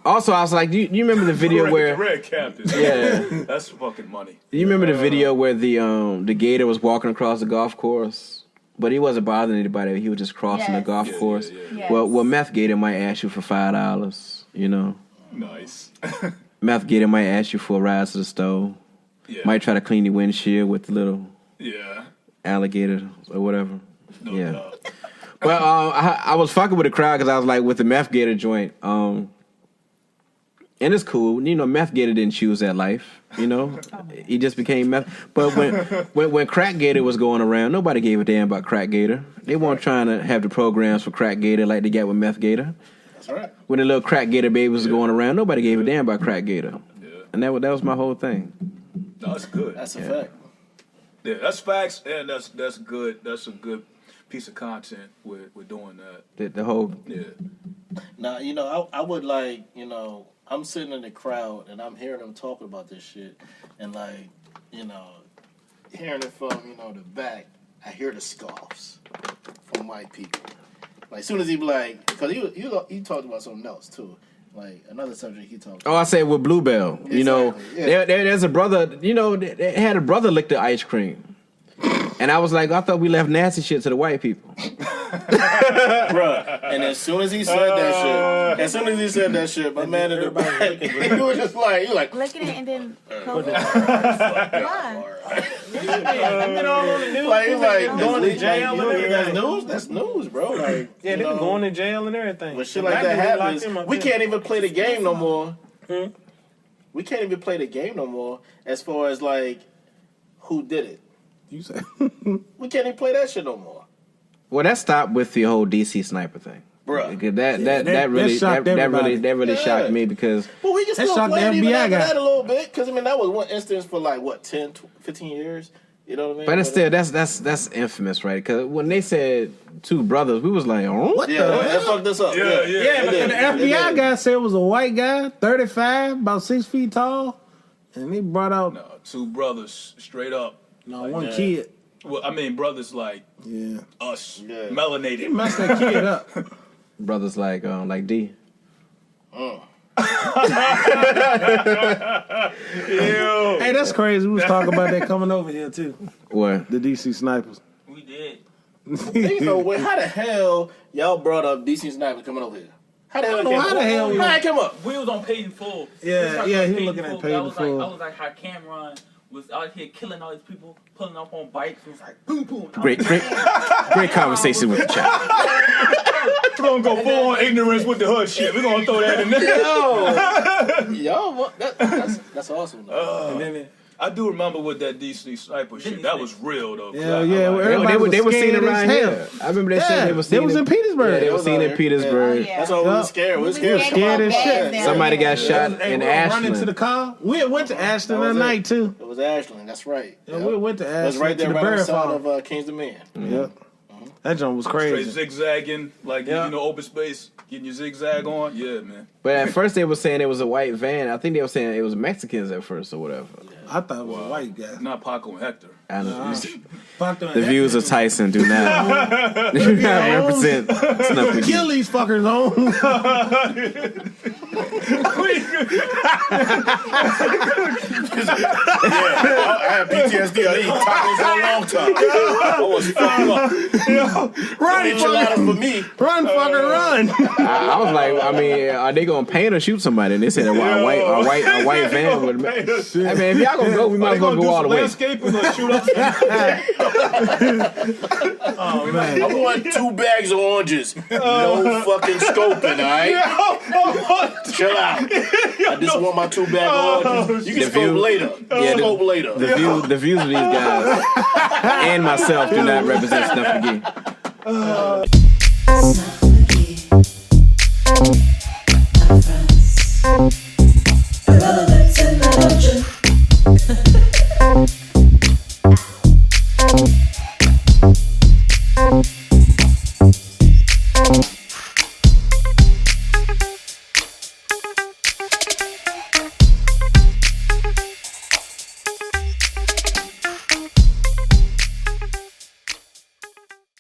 Speaker 4: Also, I was like, do you remember the video where
Speaker 5: the red captain?
Speaker 4: Yeah,
Speaker 5: that's fucking money.
Speaker 4: Do you remember the video where the gator was walking across the golf course, but he wasn't bothering anybody. He was just crossing the golf course.
Speaker 7: Yes.
Speaker 4: Well, meth gator might ask you for $5. You know,
Speaker 5: Nice.
Speaker 4: meth gator might ask you for a ride to the store.
Speaker 5: Yeah.
Speaker 4: Might try to clean your windshield with the little
Speaker 5: Yeah.
Speaker 4: alligator or whatever.
Speaker 5: No
Speaker 4: Yeah.
Speaker 5: doubt.
Speaker 4: Well, I was fucking with the crowd because I was like, with the meth gator joint, and it's cool. You know, meth gator didn't choose that life. You know, he just became meth. But when crack gator was going around, nobody gave a damn about crack gator. They weren't trying to have the programs for crack gator like they got with meth gator.
Speaker 6: That's right.
Speaker 4: When the little crack gator baby was going around, nobody gave a damn about crack gator.
Speaker 5: Yeah.
Speaker 4: And that was my whole thing.
Speaker 5: No, that's good.
Speaker 6: That's a fact.
Speaker 5: Yeah, that's facts, and that's good. That's a good piece of content with doing that.
Speaker 4: The whole
Speaker 5: Yeah.
Speaker 6: Now, you know, I would like, you know, I'm sitting in the crowd and I'm hearing them talking about this shit, and like, you know, hearing it from, you know, the back, I hear the scoffs from white people. Like, as soon as he be like, because he talked about something else too, like another subject he talked about.
Speaker 4: Oh, I said with Bluebell. You know,
Speaker 6: Exactly, yeah.
Speaker 4: there's a brother. You know, they had a brother lick the ice cream, and I was like, I thought we left nasty shit to the white people.
Speaker 6: Bruh. And as soon as he said that shit, my man in the back, he was just like, he like,
Speaker 7: Look at it and then close it. Why?
Speaker 6: like he's like
Speaker 8: Going to jail and everything.
Speaker 6: That's news. That's news, bro. Like,
Speaker 8: Yeah, they been going to jail and everything.
Speaker 6: when shit like that happens, we can't even play the game no more. We can't even play the game no more. As far as like, who did it?
Speaker 8: You said.
Speaker 6: We can't even play that shit no more,
Speaker 4: Well, that stopped with the whole DC sniper thing.
Speaker 6: bruh.
Speaker 4: Because that really
Speaker 8: shocked everybody.
Speaker 4: really
Speaker 6: Yeah.
Speaker 4: shocked me because
Speaker 6: But we can
Speaker 8: That
Speaker 6: still
Speaker 8: shocked
Speaker 6: play
Speaker 8: the
Speaker 6: it even
Speaker 8: FBI
Speaker 6: after
Speaker 8: guy.
Speaker 6: that a little bit, because I mean that was one instance for like what 10, 15 years. You know what I mean?
Speaker 4: but it's still that's infamous, right? Because when they said two brothers, we was like, oh, what?
Speaker 6: yeah, that fucked us up.
Speaker 5: Yeah,
Speaker 8: Yeah, but
Speaker 6: It
Speaker 8: the
Speaker 6: did.
Speaker 8: FBI
Speaker 6: It
Speaker 8: guy said it was a white guy, 35, about 6 feet tall, and he brought out
Speaker 5: No, two brothers straight up.
Speaker 8: one
Speaker 6: yeah.
Speaker 8: kid.
Speaker 5: Well, I mean, brothers like
Speaker 8: Yeah,
Speaker 5: us,
Speaker 6: Yeah.
Speaker 5: melanated.
Speaker 8: he messed that kid up.
Speaker 4: Brothers like D.
Speaker 8: Hey, that's crazy. We was talking about that coming over here too.
Speaker 4: What?
Speaker 8: The DC snipers.
Speaker 9: We did.
Speaker 6: You know, wait, how the hell y'all brought up DC Sniper coming over here? How the hell?
Speaker 8: How the hell
Speaker 6: How it came up?
Speaker 9: We was on Paid in Full.
Speaker 8: Yeah,
Speaker 9: We was talking
Speaker 8: yeah,
Speaker 9: about
Speaker 8: he looking at Paid
Speaker 9: I
Speaker 8: in
Speaker 9: was
Speaker 8: Full.
Speaker 9: Like, I was like, how Cameron was out here killing all these people, pulling up on bikes. It was like, boom, boom.
Speaker 4: Great conversation with the child.
Speaker 5: We're gonna go full on ignorance with the hood shit. We're gonna throw that in there.
Speaker 6: Yo, that's awesome. Though.
Speaker 8: And then
Speaker 5: I do remember with that DC sniper shit. That was real though.
Speaker 8: Yeah, yeah,
Speaker 5: I
Speaker 8: everybody
Speaker 4: They were
Speaker 8: was
Speaker 4: seen
Speaker 8: scared
Speaker 4: around
Speaker 8: as hell.
Speaker 4: here. I remember they said they were seen.
Speaker 8: They was in Petersburg.
Speaker 4: Yeah, they were
Speaker 6: was
Speaker 4: seen
Speaker 6: out
Speaker 4: in
Speaker 6: here.
Speaker 4: Petersburg.
Speaker 7: Yeah.
Speaker 6: That's why we was scared. We was scared.
Speaker 8: Scared as shit.
Speaker 7: Yeah.
Speaker 4: Somebody got shot
Speaker 8: Hey,
Speaker 4: in
Speaker 8: we were running to the
Speaker 4: Ashland.
Speaker 8: car. We went to Ashland that
Speaker 6: was it.
Speaker 8: night too.
Speaker 6: It was Ashland. That's right.
Speaker 8: Yeah, we went to
Speaker 6: It
Speaker 8: Ashland
Speaker 6: was right there,
Speaker 8: to the
Speaker 6: right on the
Speaker 8: Bear
Speaker 6: side
Speaker 8: Farm.
Speaker 6: of King's Dominion.
Speaker 8: Yep. That joint was
Speaker 5: Straight
Speaker 8: crazy.
Speaker 5: zigzagging, like
Speaker 8: Yeah.
Speaker 5: you know, open space, getting your zigzag on. Yeah, man.
Speaker 4: But at first they were saying it was a white van. I think they were saying it was Mexicans at first or whatever.
Speaker 8: I thought it was a white guy.
Speaker 5: Not Paco and Hector.
Speaker 4: I don't know.
Speaker 8: The
Speaker 4: The views of Tyson do not represent Snuff Magee.
Speaker 8: Kill these fuckers on.
Speaker 6: I had PTSD. I eaten tacos for a long time. I was fucked up.
Speaker 8: Run,
Speaker 6: Enchiladas
Speaker 8: fucker.
Speaker 6: for me.
Speaker 8: Run, fucker, run.
Speaker 4: I was like, I mean, are they gonna paint or shoot somebody? And they said a white van would. I mean, if y'all gonna go, we might as well go all the way.
Speaker 5: Landscaping or shoot up.
Speaker 8: Oh, man.
Speaker 6: I want 2 bags of oranges. No fucking scoping, all right? Chill out. I just want my 2 back on. You can smoke later. Smoke later.
Speaker 4: The views of these guys and myself do not represent Snuff Magee.